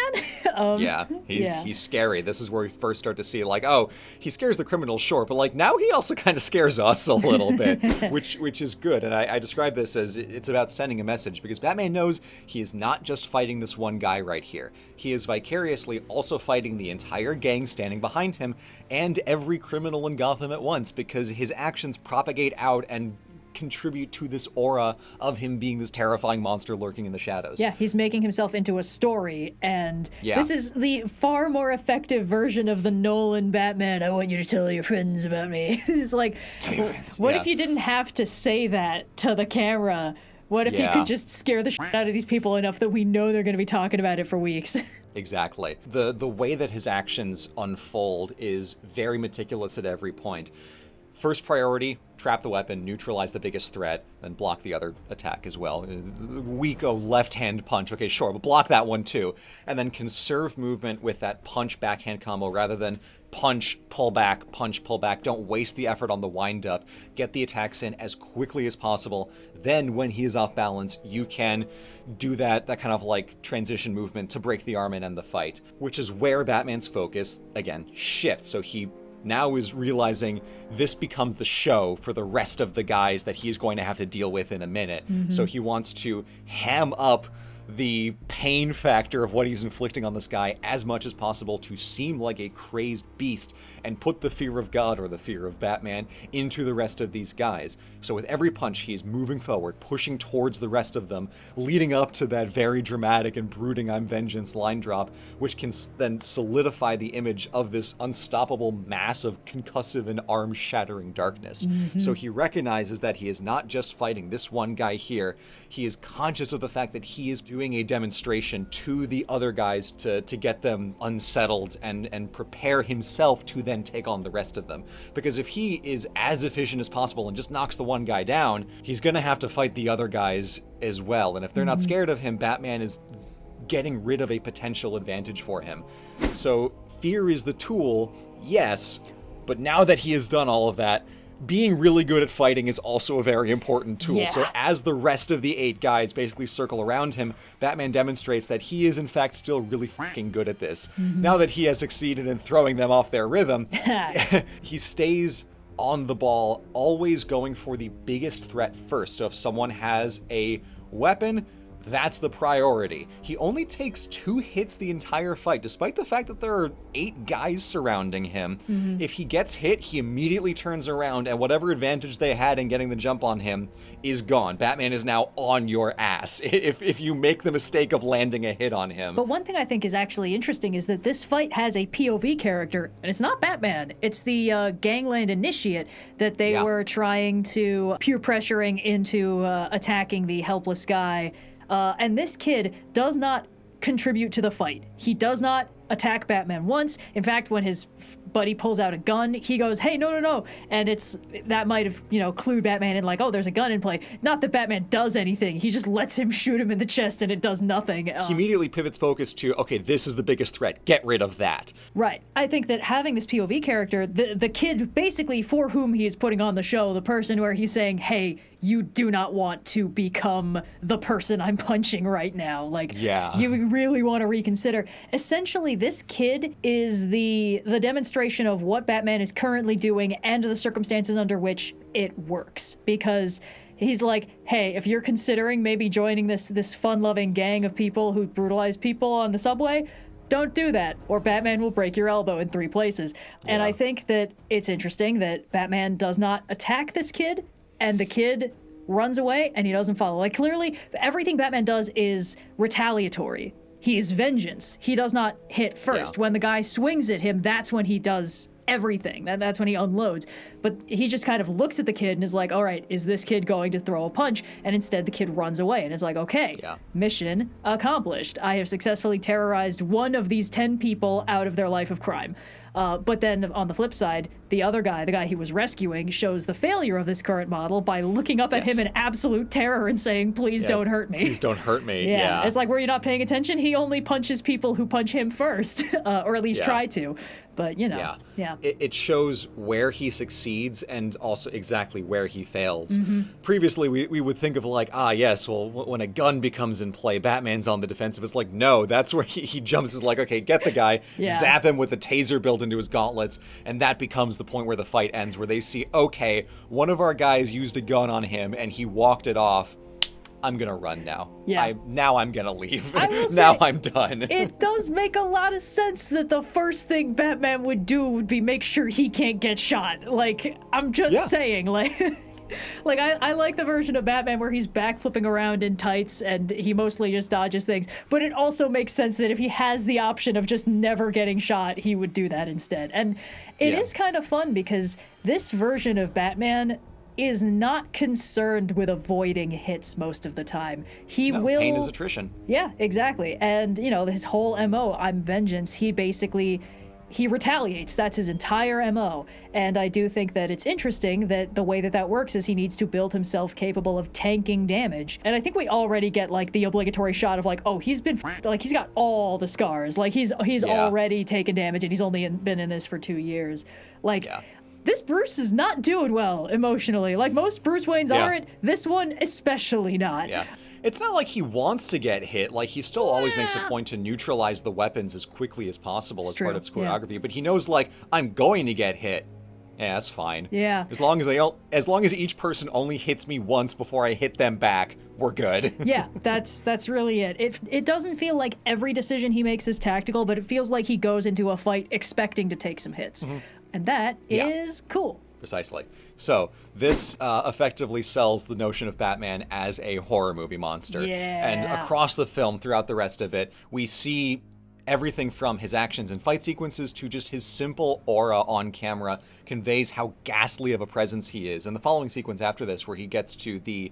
He's scary. This is where we first start to see, like, oh, he scares the criminals, sure, but like now he also kind of scares us a little bit, which is good. And I describe this as it's about sending a message, because Batman knows he is not just fighting this one guy right here. He is vicariously also fighting the entire gang standing behind him and every criminal in Gotham at once, because his actions propagate out and contribute to this aura of him being this terrifying monster lurking in the shadows. Yeah, he's making himself into a story, and this is the far more effective version of the Nolan Batman, "I want you to tell your friends about me." It's like, what if you didn't have to say that to the camera? What if you could just scare the shit out of these people enough that we know they're going to be talking about it for weeks? Exactly. The way that his actions unfold is very meticulous at every point. First priority, trap the weapon, neutralize the biggest threat, then block the other attack as well. Weak left-hand punch, okay, sure, but block that one too. And then conserve movement with that punch-backhand combo rather than punch, pull back, punch, pull back. Don't waste the effort on the wind-up. Get the attacks in as quickly as possible. Then, when he is off balance, you can do that kind of like transition movement to break the arm and end the fight, which is where Batman's focus, again, shifts. So he now is realizing this becomes the show for the rest of the guys that he's going to have to deal with in a minute. So he wants to ham up the pain factor of what he's inflicting on this guy as much as possible to seem like a crazed beast and put the fear of God or the fear of Batman into the rest of these guys. So with every punch, he's moving forward, pushing towards the rest of them, leading up to that very dramatic and brooding "I'm vengeance" line drop, which can then solidify the image of this unstoppable mass of concussive and arm-shattering darkness. So he recognizes that he is not just fighting this one guy here. He is conscious of the fact that he is doing a demonstration to the other guys to get them unsettled and prepare himself to then take on the rest of them. Because if he is as efficient as possible and just knocks the one guy down, he's going to have to fight the other guys as well. And if they're not scared of him, Batman is getting rid of a potential advantage for him. So fear is the tool, yes, but now that he has done all of that, being really good at fighting is also a very important tool. Yeah. So as the rest of the 8 guys basically circle around him, Batman demonstrates that he is in fact still really fucking good at this. Now that he has succeeded in throwing them off their rhythm, he stays on the ball, always going for the biggest threat first. So if someone has a weapon, that's the priority. He only takes 2 hits the entire fight, despite the fact that there are 8 guys surrounding him. If he gets hit, he immediately turns around, and whatever advantage they had in getting the jump on him is gone. Batman is now on your ass if you make the mistake of landing a hit on him. But one thing I think is actually interesting is that this fight has a POV character, and it's not Batman. It's the Gangland Initiate that they were trying to peer pressuring into attacking the helpless guy. And this kid does not contribute to the fight. He does not attack Batman once. In fact, when his buddy pulls out a gun, he goes, hey, no. And that might have, clued Batman in like, oh, there's a gun in play. Not that Batman does anything. He just lets him shoot him in the chest and it does nothing. He immediately pivots focus to, okay, this is the biggest threat. Get rid of that. Right. I think that having this POV character, the kid basically for whom he is putting on the show, the person where he's saying, hey, you do not want to become the person I'm punching right now. Like, you really want to reconsider. Essentially, this kid is the demonstration of what Batman is currently doing and the circumstances under which it works. Because he's like, hey, if you're considering maybe joining this fun-loving gang of people who brutalize people on the subway, don't do that, or Batman will break your elbow in 3 places. And I think that it's interesting that Batman does not attack this kid, and the kid runs away, and he doesn't follow. Like, clearly, everything Batman does is retaliatory. He is vengeance. He does not hit first. When the guy swings at him, that's when he does everything. That's when he unloads. But he just kind of looks at the kid and is like, all right, is this kid going to throw a punch? And instead the kid runs away and is like, okay, mission accomplished. I have successfully terrorized one of these 10 people out of their life of crime. But then on the flip side, the other guy, the guy he was rescuing, shows the failure of this current model by looking up at him in absolute terror and saying, please don't hurt me. Please don't hurt me. Yeah. It's like, were you not paying attention? He only punches people who punch him first, or at least try to. But, It shows where he succeeds and also exactly where he fails. Mm-hmm. Previously, we would think of like, when a gun becomes in play, Batman's on the defensive. It's like, no, that's where he jumps, is like, okay, get the guy, zap him with a taser built into his gauntlets, and that becomes the point where the fight ends, where they see, okay, one of our guys used a gun on him and he walked it off. I'm gonna run now. Now I'm gonna leave. Now I'm done. It does make a lot of sense that the first thing Batman would do would be make sure he can't get shot. Like, I'm just saying, like... Like, I like the version of Batman where he's backflipping around in tights and he mostly just dodges things. But it also makes sense that if he has the option of just never getting shot, he would do that instead. And it is kind of fun because this version of Batman is not concerned with avoiding hits most of the time. Pain is attrition. Yeah, exactly. And, his whole MO, I'm vengeance, he retaliates. That's his entire MO. And I do think that it's interesting that the way that works is he needs to build himself capable of tanking damage. And I think we already get like the obligatory shot of like, oh, he's got all the scars. Like he's already taken damage and he's only been in this for 2 years. Like, this Bruce is not doing well emotionally. Like most Bruce Waynes aren't. This one especially not. Yeah. It's not like he wants to get hit. Like, he still always makes a point to neutralize the weapons as quickly as possible as part of his choreography. But he knows, like, I'm going to get hit. Yeah, that's fine. Yeah. As long as each person only hits me once before I hit them back, we're good. Yeah, that's really it. It doesn't feel like every decision he makes is tactical, but it feels like he goes into a fight expecting to take some hits. Mm-hmm. And that is cool. Precisely. So this effectively sells the notion of Batman as a horror movie monster. Yeah. And across the film, throughout the rest of it, we see everything from his actions and fight sequences to just his simple aura on camera conveys how ghastly of a presence he is. And the following sequence after this, where he gets to the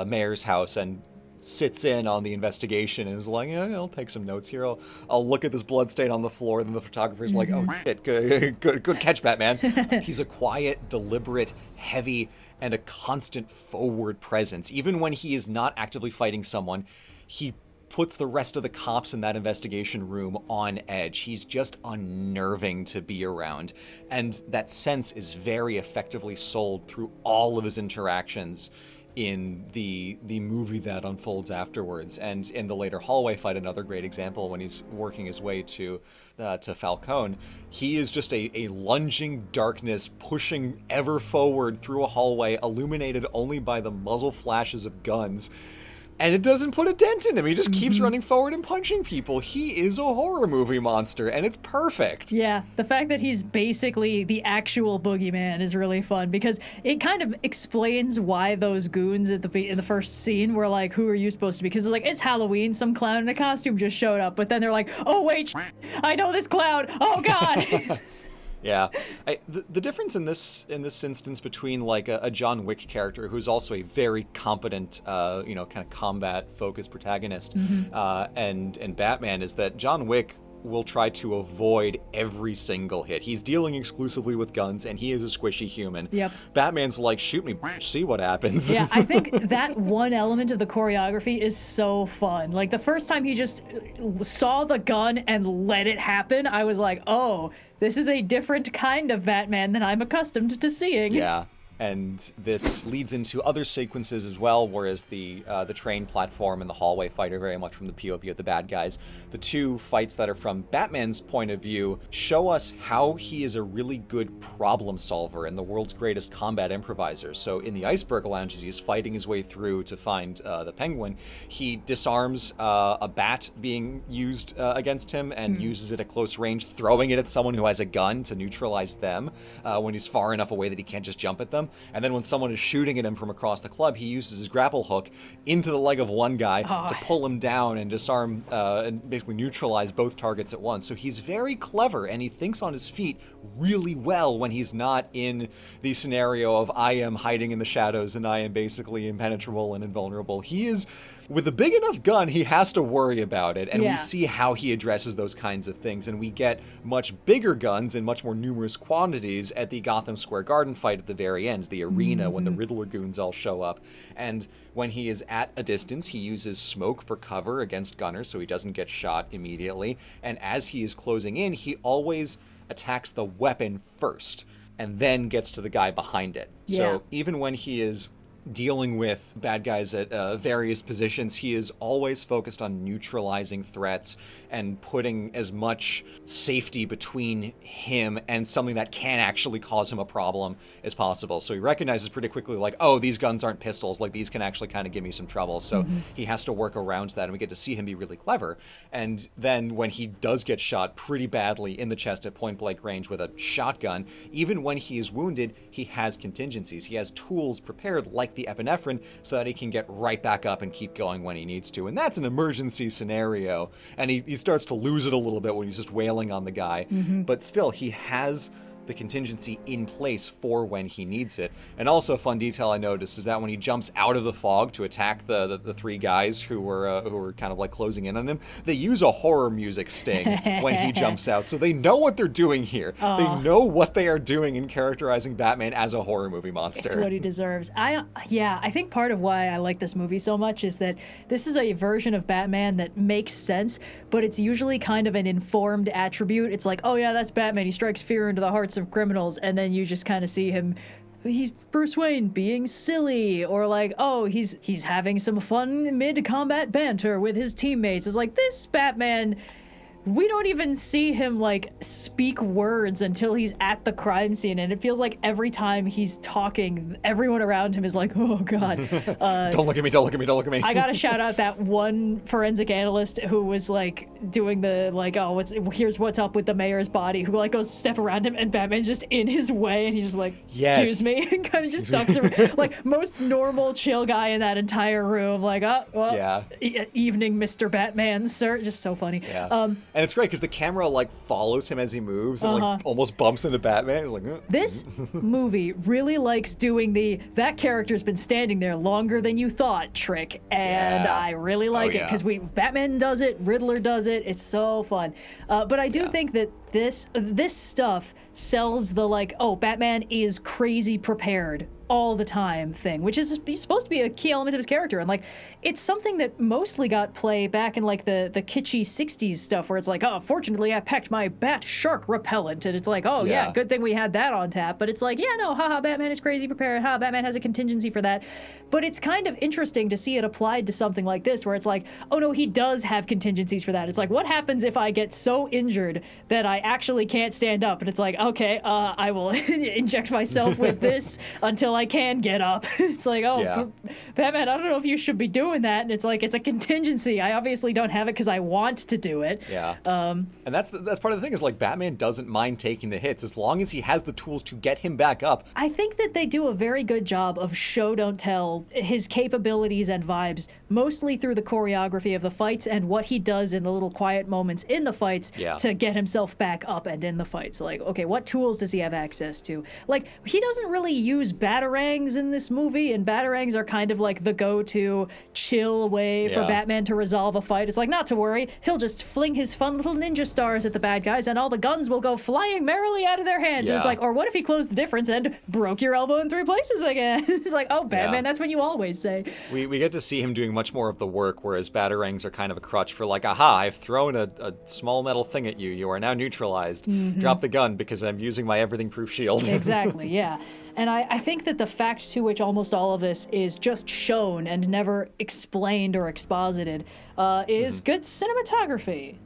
mayor's house and sits in on the investigation and is like, I'll take some notes here. I'll look at this blood stain on the floor. And then the photographer's like, oh shit, good catch, Batman. He's a quiet, deliberate, heavy, and a constant forward presence. Even when he is not actively fighting someone, he puts the rest of the cops in that investigation room on edge. He's just unnerving to be around. And that sense is very effectively sold through all of his interactions in the movie that unfolds afterwards. And in the later hallway fight, another great example, when he's working his way to Falcone, he is just a lunging darkness pushing ever forward through a hallway illuminated only by the muzzle flashes of guns. And it doesn't put a dent in him. He just keeps running forward and punching people. He is a horror movie monster, and it's perfect. Yeah, the fact that he's basically the actual boogeyman is really fun, because it kind of explains why those goons in the first scene were like, who are you supposed to be? Because it's like, it's Halloween, some clown in a costume just showed up, but then they're like, oh wait, I know this clown, oh god. Yeah, the difference in this instance between like a John Wick character, who's also a very competent, kind of combat-focused protagonist, and Batman, is that John Wick will try to avoid every single hit. He's dealing exclusively with guns, and he is a squishy human. Yep. Batman's like, shoot me, see what happens. Yeah, I think that one element of the choreography is so fun. Like, the first time he just saw the gun and let it happen, I was like, oh, this is a different kind of Batman than I'm accustomed to seeing. Yeah. And this leads into other sequences as well, whereas the train platform and the hallway fight are very much from the POV of the bad guys. The two fights that are from Batman's point of view show us how he is a really good problem solver and the world's greatest combat improviser. So in the Iceberg Lounge, as he's fighting his way through to find the Penguin, he disarms a bat being used against him and uses it at close range, throwing it at someone who has a gun to neutralize them when he's far enough away that he can't just jump at them. And then when someone is shooting at him from across the club, he uses his grapple hook into the leg of one guy to pull him down and disarm and basically neutralize both targets at once. So he's very clever, and he thinks on his feet really well when he's not in the scenario of I am hiding in the shadows and I am basically impenetrable and invulnerable. He is, with a big enough gun, he has to worry about it, and we see how he addresses those kinds of things, and we get much bigger guns in much more numerous quantities at the Gotham Square Garden fight at the very end, the arena, when the Riddler goons all show up. And when he is at a distance, he uses smoke for cover against gunners so he doesn't get shot immediately, and as he is closing in, he always attacks the weapon first and then gets to the guy behind it. So even when he is dealing with bad guys at various positions, he is always focused on neutralizing threats and putting as much safety between him and something that can actually cause him a problem as possible. So he recognizes pretty quickly, like, oh, these guns aren't pistols, like these can actually kind of give me some trouble. So he has to work around that, and we get to see him be really clever. And then when he does get shot pretty badly in the chest at point blank range with a shotgun, even when he is wounded, he has contingencies. He has tools prepared, like the epinephrine, so that he can get right back up and keep going when he needs to. And that's an emergency scenario. And he starts to lose it a little bit when he's just wailing on the guy. But still, he has the contingency in place for when he needs it. And also a fun detail I noticed is that when he jumps out of the fog to attack the three guys who were kind of like closing in on him, they use a horror music sting when he jumps out. So they know what they're doing here. They know what they are doing in characterizing Batman as a horror movie monster. It's what he deserves. I think part of why I like this movie so much is that this is a version of Batman that makes sense, but it's usually kind of an informed attribute. It's like, oh yeah, that's Batman. He strikes fear into the hearts of criminals, and then you just kind of see him, he's Bruce Wayne being silly, or like, oh, he's having some fun mid-combat banter with his teammates. It's like, this Batman, we don't even see him like speak words until he's at the crime scene, and it feels like every time he's talking, everyone around him is like, oh god. Don't look at me, don't look at me, don't look at me. I gotta shout out that one forensic analyst who was like doing the like, oh, here's what's up with the mayor's body, who like goes to step around him and Batman's just in his way and he's just like, excuse me, and kind of just ducks around. Like most normal chill guy in that entire room, like, oh well, evening Mr. Batman, sir. Just so funny. And it's great because the camera like follows him as he moves and like almost bumps into Batman. He's like, This movie really likes doing that character's been standing there longer than you thought trick, and I really like it because Batman does it, Riddler does it. It's so fun. But I do think that this stuff sells the like, oh, Batman is crazy prepared all the time thing, which is supposed to be a key element of his character. And like, it's something that mostly got play back in like the kitschy 60s stuff where it's like, oh, fortunately I packed my bat shark repellent, and it's like, oh yeah, good thing we had that on tap. But it's like, yeah, no, haha, Batman is crazy prepared, Batman has a contingency for that. But it's kind of interesting to see it applied to something like this where it's like, oh no, he does have contingencies for that. It's like, what happens if I get so injured that I actually can't stand up? And it's like, okay, I will inject myself with this until I can get up. It's like, oh, Batman, I don't know if you should be doing that. And it's like, it's a contingency. I obviously don't have it because I want to do it. And that's part of the thing is like, Batman doesn't mind taking the hits as long as he has the tools to get him back up. I think that they do a very good job of show don't tell his capabilities and vibes mostly through the choreography of the fights and what he does in the little quiet moments in the fights to get himself back up and in the fights. Like, okay, what tools does he have access to? Like, he doesn't really use batarangs in this movie, and batarangs are kind of like the go-to chill way for Batman to resolve a fight. It's like, not to worry, he'll just fling his fun little ninja stars at the bad guys and all the guns will go flying merrily out of their hands. And it's like, or what if he closed the difference and broke your elbow in 3 places again? It's like, oh, Batman, that's what you always say. We get to see him doing much more of the work, whereas batarangs are kind of a crutch for like, aha, I've thrown a small metal thing at you. You are now neutralized. Drop the gun because I'm using my everything-proof shield. Exactly, yeah. And I think that the fact to which almost all of this is just shown and never explained or exposited is good cinematography.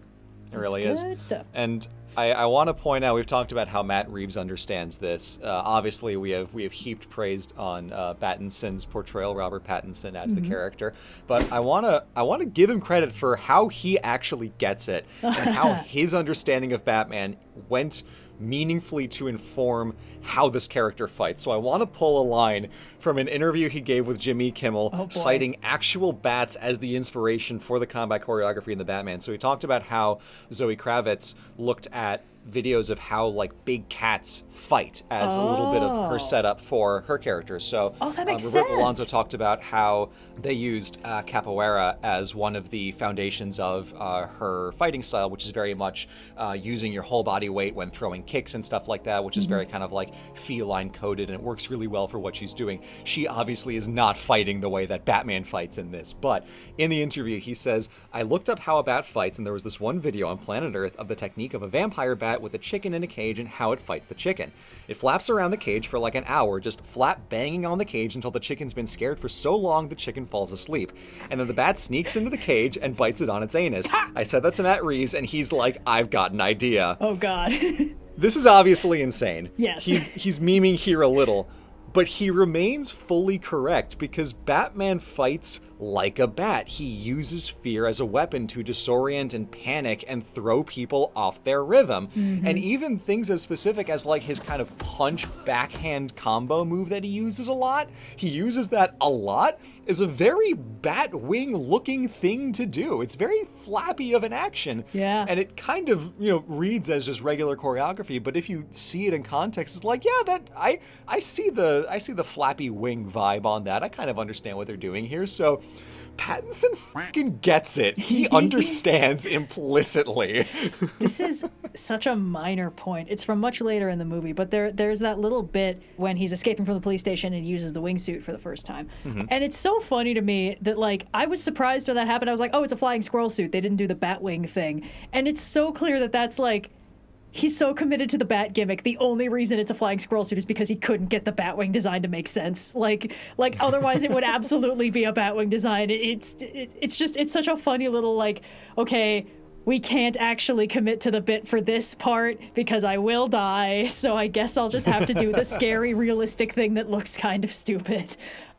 It really is. Good stuff. And I want to point out, we've talked about how Matt Reeves understands this. Obviously, we have heaped praise on Pattinson's portrayal, Robert Pattinson as the character, but I want to give him credit for how he actually gets it and how his understanding of Batman went meaningfully to inform how this character fights. So I want to pull a line from an interview he gave with Jimmy Kimmel, citing actual bats as the inspiration for the combat choreography in the Batman. So he talked about how Zoe Kravitz looked at videos of how like big cats fight as a little bit of her setup for her character. So that makes Roberto sense. Alonso talked about how they used capoeira as one of the foundations of her fighting style, which is very much using your whole body weight when throwing kicks and stuff like that, which is very kind of like feline coded, and it works really well for what she's doing. She obviously is not fighting the way that Batman fights in this, but in the interview he says, I looked up how a bat fights, and there was this one video on Planet Earth of the technique of a vampire bat with a chicken in a cage and how it fights the chicken. It flaps around the cage for like an hour, just flap banging on the cage until the chicken's been scared for so long the chicken falls asleep. And then the bat sneaks into the cage and bites it on its anus. I said that to Matt Reeves and he's like, I've got an idea. Oh God. This is obviously insane. Yes. He's memeing here a little, but he remains fully correct because Batman fights like a bat. He uses fear as a weapon to disorient and panic and throw people off their rhythm. And even things as specific as like his kind of punch backhand combo move that he uses a lot, he uses that a lot, is a very bat wing looking thing to do. It's very flappy of an action. Yeah. And it kind of, reads as just regular choreography, but if you see it in context, it's like, yeah, that I see the flappy wing vibe on that. I kind of understand what they're doing here. So Pattinson fucking gets it. He understands implicitly. This is such a minor point. It's from much later in the movie, but there's that little bit when he's escaping from the police station and he uses the wingsuit for the first time. And it's so funny to me that, like, I was surprised when that happened. I was like, oh, it's a flying squirrel suit. They didn't do the Batwing thing. And it's so clear that that's, like, he's so committed to the bat gimmick. The only reason it's a flying squirrel suit is because he couldn't get the Batwing design to make sense. Like otherwise it would absolutely be a Batwing design. It's such a funny little, like, okay, we can't actually commit to the bit for this part because I will die, so I guess I'll just have to do the scary, realistic thing that looks kind of stupid.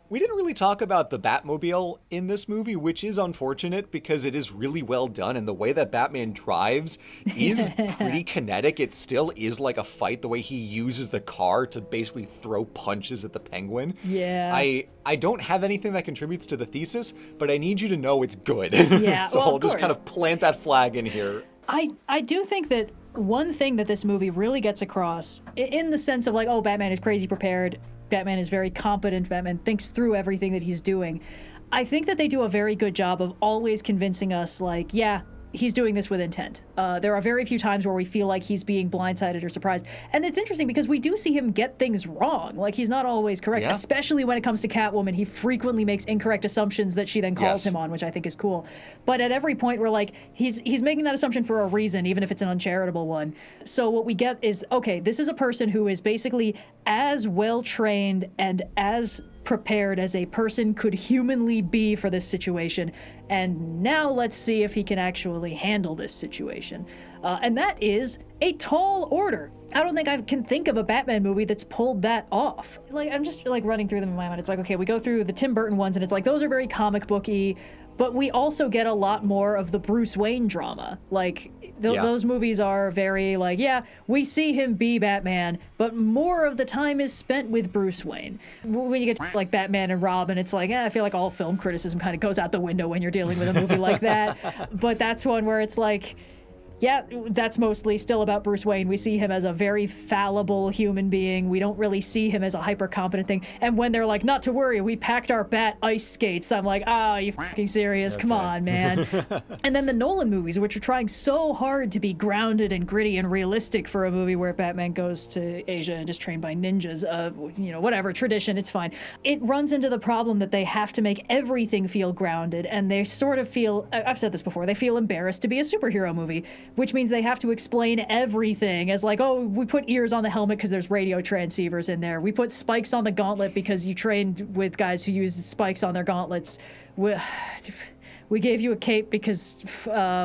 We didn't really talk about the Batmobile in this movie, which is unfortunate because it is really well done, and the way that Batman drives is pretty kinetic. It still is like a fight, the way he uses the car to basically throw punches at the Penguin. Yeah. I don't have anything that contributes to the thesis, but I need you to know it's good. Yeah, So I'll just kind of plant that flag in here. I do think that one thing that this movie really gets across, in the sense of like, oh, Batman is crazy prepared, Batman is very competent, Batman thinks through everything that he's doing. I think that they do a very good job of always convincing us, like, yeah, he's doing this with intent. There are very few times where we feel like he's being blindsided or surprised. And it's interesting because we do see him get things wrong. Like, he's not always correct, especially when it comes to Catwoman. He frequently makes incorrect assumptions that she then calls him on, which I think is cool. But at every point, we're like, he's making that assumption for a reason, even if it's an uncharitable one. So what we get is, okay, this is a person who is basically as well-trained and as prepared as a person could humanly be for this situation. And now let's see if he can actually handle this situation. And that is a tall order. I don't think I can think of a Batman movie that's pulled that off. Like, I'm just like running through them in my mind. It's like, okay, we go through the Tim Burton ones and it's like, those are very comic booky, but we also get a lot more of the Bruce Wayne drama. Like, Those movies are very like, yeah, we see him be Batman, but more of the time is spent with Bruce Wayne. When you get to like Batman and Robin, it's like, I feel like all film criticism kind of goes out the window when you're dealing with a movie like that. But that's one where it's like, yeah, that's mostly still about Bruce Wayne. We see him as a very fallible human being. We don't really see him as a hyper-competent thing. And when they're like, not to worry, we packed our bat ice skates, I'm like, you fucking serious? Okay. Come on, man. And then the Nolan movies, which are trying so hard to be grounded and gritty and realistic for a movie where Batman goes to Asia and is trained by ninjas, whatever, tradition, it's fine. It runs into the problem that they have to make everything feel grounded, and they sort of feel, I've said this before, they feel embarrassed to be a superhero movie, which means they have to explain everything as like, we put ears on the helmet because there's radio transceivers in there. We put spikes on the gauntlet because you trained with guys who used spikes on their gauntlets. We gave you a cape because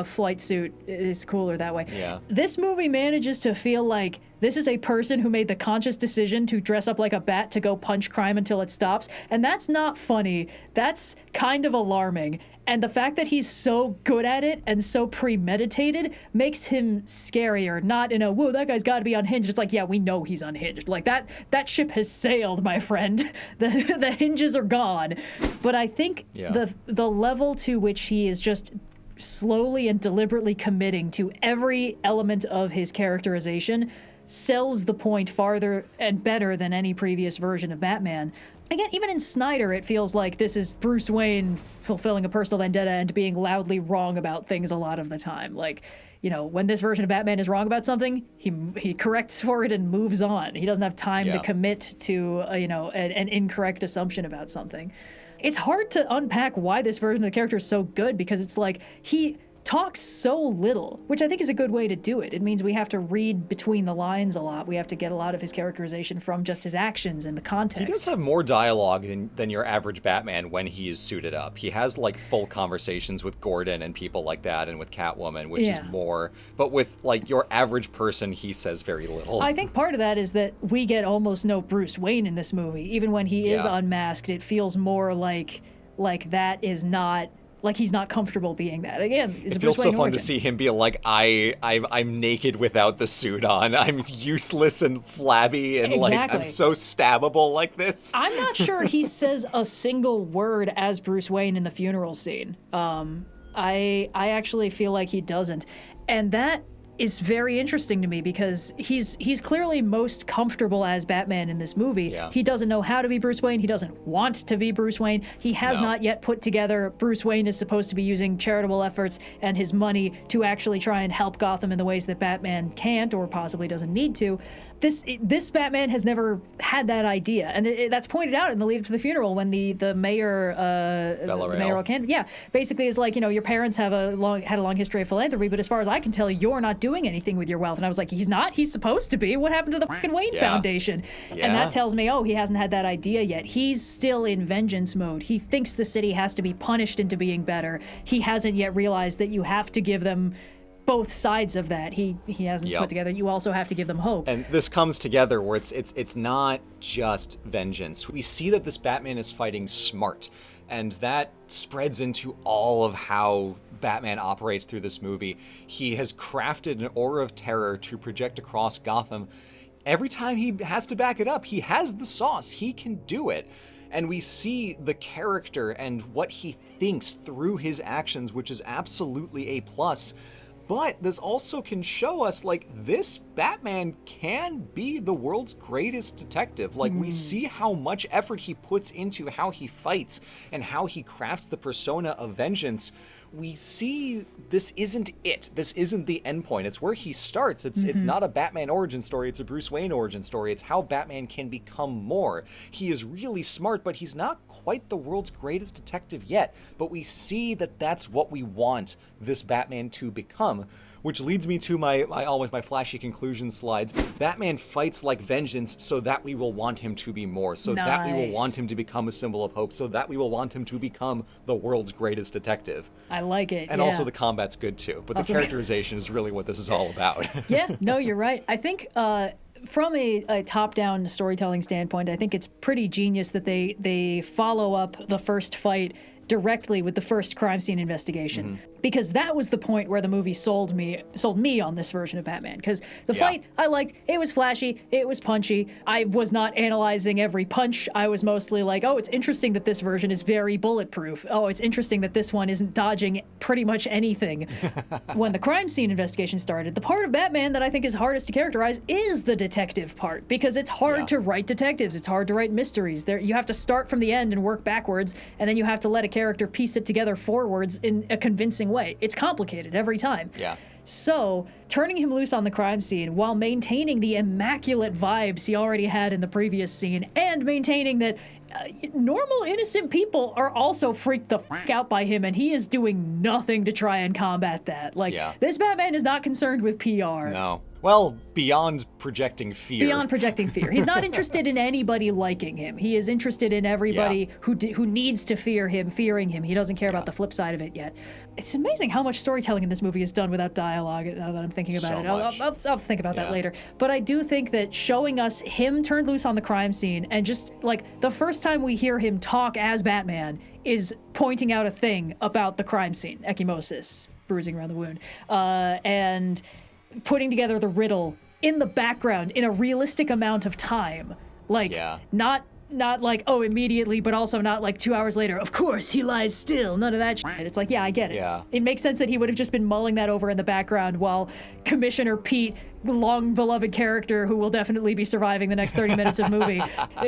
flight suit is cooler that way. Yeah. This movie manages to feel like this is a person who made the conscious decision to dress up like a bat to go punch crime until it stops. And that's not funny. That's kind of alarming. And the fact that he's so good at it and so premeditated makes him scarier. Not in a, whoa, that guy's got to be unhinged. It's like, yeah, we know he's unhinged. Like that ship has sailed, my friend. The hinges are gone. But I think the level to which he is just slowly and deliberately committing to every element of his characterization sells the point farther and better than any previous version of Batman. Again, even in Snyder, it feels like this is Bruce Wayne fulfilling a personal vendetta and being loudly wrong about things a lot of the time. Like, when this version of Batman is wrong about something, he corrects for it and moves on. He doesn't have time to commit to, an incorrect assumption about something. It's hard to unpack why this version of the character is so good, because it's like he talks so little, which I think is a good way to do it. It means we have to read between the lines a lot. We have to get a lot of his characterization from just his actions and the context. He does have more dialogue than your average Batman when he is suited up. He has like full conversations with Gordon and people like that, and with Catwoman, which is more. But with like your average person, he says very little. I think part of that is that we get almost no Bruce Wayne in this movie. Even when he is unmasked, it feels more like that is not. Like he's not comfortable being that. Again, it feels so fun to see him be like, I'm naked without the suit on. I'm useless and flabby and like I'm so stabbable like this. I'm not sure he says a single word as Bruce Wayne in the funeral scene. I actually feel like he doesn't, and that is very interesting to me because he's clearly most comfortable as Batman in this movie. Yeah. He doesn't know how to be Bruce Wayne. He doesn't want to be Bruce Wayne. He has not yet put together Bruce Wayne is supposed to be using charitable efforts and his money to actually try and help Gotham in the ways that Batman can't or possibly doesn't need to. This Batman has never had that idea, and that's pointed out in the lead up to the funeral when the mayor, the mayoral candidate, basically is like, your parents had a long history of philanthropy, but as far as I can tell, you're not doing anything with your wealth. And I was like, he's not. He's supposed to be. What happened to the fucking Wayne Foundation? Yeah. And that tells me, he hasn't had that idea yet. He's still in vengeance mode. He thinks the city has to be punished into being better. He hasn't yet realized that you have to give them both sides of that. He hasn't put together. You also have to give them hope. And this comes together where it's not just vengeance. We see that this Batman is fighting smart, and that spreads into all of how Batman operates through this movie. He has crafted an aura of terror to project across Gotham. Every time he has to back it up, he has the sauce. He can do it. And we see the character and what he thinks through his actions, which is absolutely a plus. But this also can show us, like, this Batman can be the world's greatest detective. Like, we see how much effort he puts into how he fights and how he crafts the persona of vengeance. We see this isn't it. This isn't the end point. It's where he starts. It's not a Batman origin story. It's a Bruce Wayne origin story. It's how Batman can become more. He is really smart, but he's not quite the world's greatest detective yet. But we see that that's what we want this Batman to become. Which leads me to my flashy conclusion slides. Batman fights like vengeance so that we will want him to be more, so that we will want him to become a symbol of hope, so that we will want him to become the world's greatest detective. I like it. And also the combat's good too, but the characterization is really what this is all about. No, you're right. I think from a top-down storytelling standpoint, I think it's pretty genius that they follow up the first fight directly with the first crime scene investigation. because that was the point where the movie sold me on this version of Batman. Because the fight I liked, it was flashy, it was punchy. I was not analyzing every punch. I was mostly like, oh, it's interesting that this version is very bulletproof. Oh, it's interesting that this one isn't dodging pretty much anything. When the crime scene investigation started, the part of Batman that I think is hardest to characterize is the detective part, because it's hard to write detectives. It's hard to write mysteries. You have to start from the end and work backwards, and then you have to let a character piece it together forwards in a convincing way. It's complicated every time. Yeah. So, turning him loose on the crime scene while maintaining the immaculate vibes he already had in the previous scene, and maintaining that normal, innocent people are also freaked the fuck out by him, and he is doing nothing to try and combat that. This Batman is not concerned with PR. No. Well, beyond projecting fear. Beyond projecting fear. He's not interested in anybody liking him. He is interested in everybody who needs to fear him, fearing him. He doesn't care about the flip side of it yet. It's amazing how much storytelling in this movie is done without dialogue, now that I'm thinking about it. I'll think about that later. But I do think that showing us him turned loose on the crime scene, and just, the first time we hear him talk as Batman is pointing out a thing about the crime scene, ecchymosis, bruising around the wound, and putting together the riddle in the background in a realistic amount of time. Not like, oh, immediately, but also not like 2 hours later, of course, he lies still. None of that shit. It's like, yeah, I get it. Yeah. It makes sense that he would have just been mulling that over in the background while Commissioner Pete, long-beloved character who will definitely be surviving the next 30 minutes of movie,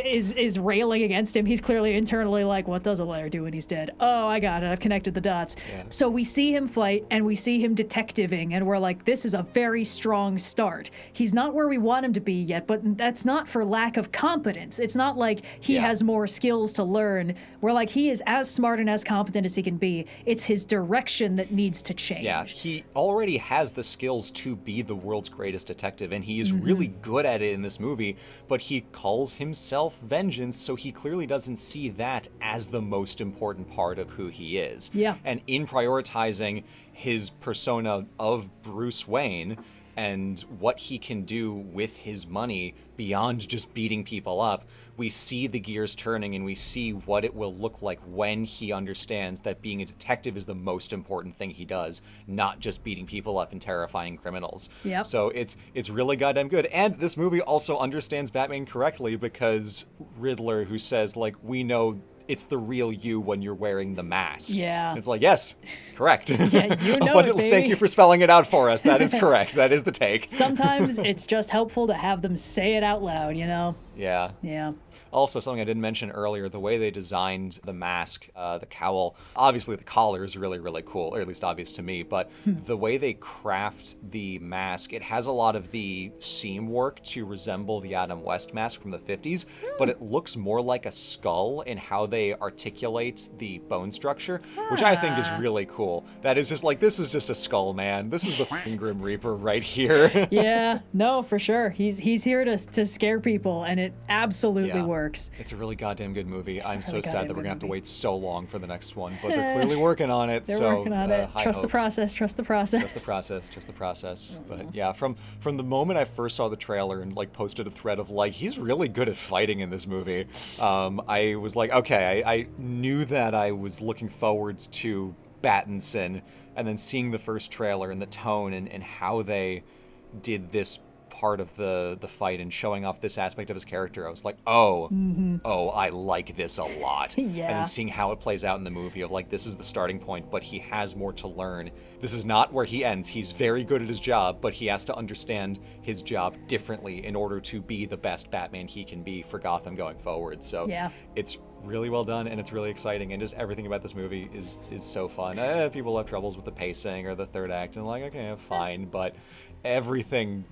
is railing against him. He's clearly internally like, what does a liar do when he's dead? Oh, I got it. I've connected the dots. Yeah. So we see him fight, and we see him detectiving, and we're like, this is a very strong start. He's not where we want him to be yet, but that's not for lack of competence. It's not like he has more skills to learn. We're like, he is as smart and as competent as he can be. It's his direction that needs to change. Yeah, he already has the skills to be the world's greatest detective, and he is really good at it in this movie, but he calls himself Vengeance, so he clearly doesn't see that as the most important part of who he is. Yeah. And in prioritizing his persona of Bruce Wayne and what he can do with his money beyond just beating people up, we see the gears turning, and we see what it will look like when he understands that being a detective is the most important thing he does, not just beating people up and terrifying criminals. Yep. So it's really goddamn good. And this movie also understands Batman correctly, because Riddler, who says, we know it's the real you when you're wearing the mask. Yeah. And it's like, yes, correct. Yeah, you know it, baby. Thank you for spelling it out for us. That is correct. That is the take. Sometimes it's just helpful to have them say it out loud, you know? Yeah. Yeah. Also, something I didn't mention earlier, the way they designed the mask, the cowl, obviously the collar is really, really cool, or at least obvious to me, but the way they craft the mask, it has a lot of the seam work to resemble the Adam West mask from the 50s, but it looks more like a skull in how they articulate the bone structure, which I think is really cool. That is just this is just a skull, man. This is the fucking Grim Reaper right here. Yeah, no, for sure. He's here to scare people, and it absolutely works. It's a really goddamn good movie. I'm so sad that we're going to have to wait so long for the next one, but they're clearly working on it. They're working on it. Trust the process. Trust the process. Trust the process. Trust the process. But yeah, from the moment I first saw the trailer and posted a thread of he's really good at fighting in this movie, I was like, okay, I knew that I was looking forward to Pattinson, and then seeing the first trailer and the tone and how they did this part of the fight and showing off this aspect of his character, I was like, oh, I like this a lot. Yeah. And then seeing how it plays out in the movie of this is the starting point, but he has more to learn. This is not where he ends. He's very good at his job, but he has to understand his job differently in order to be the best Batman he can be for Gotham going forward. So it's really well done, and it's really exciting, and just everything about this movie is so fun. People have troubles with the pacing or the third act, and okay, fine, but everything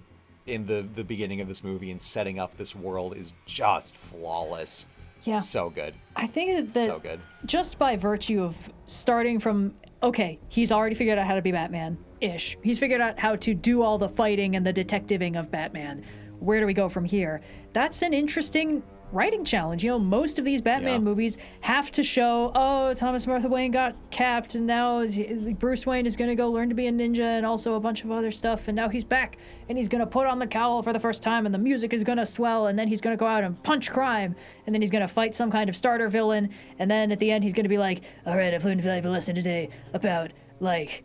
in the beginning of this movie and setting up this world is just flawless. Yeah. So good. I think that so good. Just by virtue of starting from, okay, he's already figured out how to be Batman-ish. He's figured out how to do all the fighting and the detectiving of Batman. Where do we go from here? That's an interesting writing challenge. Most of these Batman movies have to show, oh, Thomas Martha Wayne got capped, and now Bruce Wayne is going to go learn to be a ninja and also a bunch of other stuff, and now he's back, and he's going to put on the cowl for the first time, and the music is going to swell, and then he's going to go out and punch crime, and then he's going to fight some kind of starter villain, and then at the end he's going to be like, all right, I've learned a valuable lesson today about like,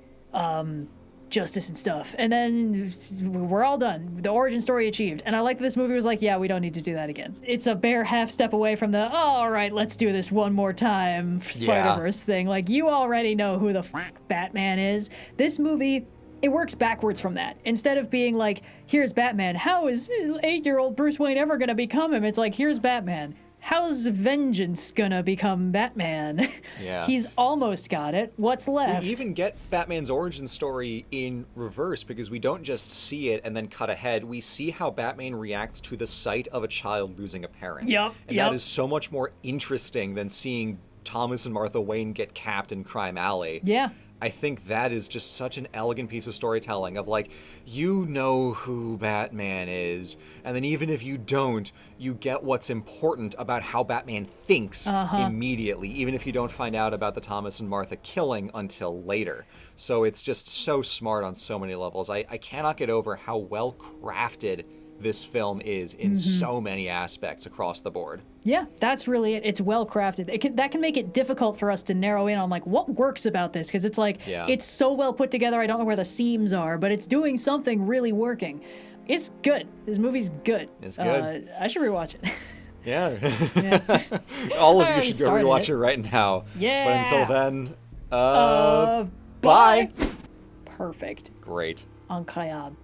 justice and stuff. And then we're all done. The origin story achieved. And I like that this movie was like, yeah, we don't need to do that again. It's a bare half step away from the, oh, all right, let's do this one more time Spider-Verse thing. Like, you already know who the Batman is. This movie, it works backwards from that. Instead of being like, here's Batman, how is 8-year-old Bruce Wayne ever gonna become him? It's like, here's Batman. How's Vengeance gonna become Batman? Yeah. He's almost got it. What's left? We even get Batman's origin story in reverse, because we don't just see it and then cut ahead. We see how Batman reacts to the sight of a child losing a parent. Yep. That is so much more interesting than seeing Thomas and Martha Wayne get capped in Crime Alley. Yeah. I think that is just such an elegant piece of storytelling of like, you know who Batman is, and then even if you don't, you get what's important about how Batman thinks immediately, even if you don't find out about the Thomas and Martha killing until later. So it's just so smart on so many levels. I cannot get over how well crafted this film is in so many aspects across the board. Yeah, that's really it. It's well crafted. That can make it difficult for us to narrow in on like what works about this, because it's like it's so well put together. I don't know where the seams are, but it's doing something really working. It's good. This movie's good. It's good. I should rewatch it. Yeah. All of you should go rewatch it right now. Yeah. But until then, bye. Perfect. Great. Incroyable.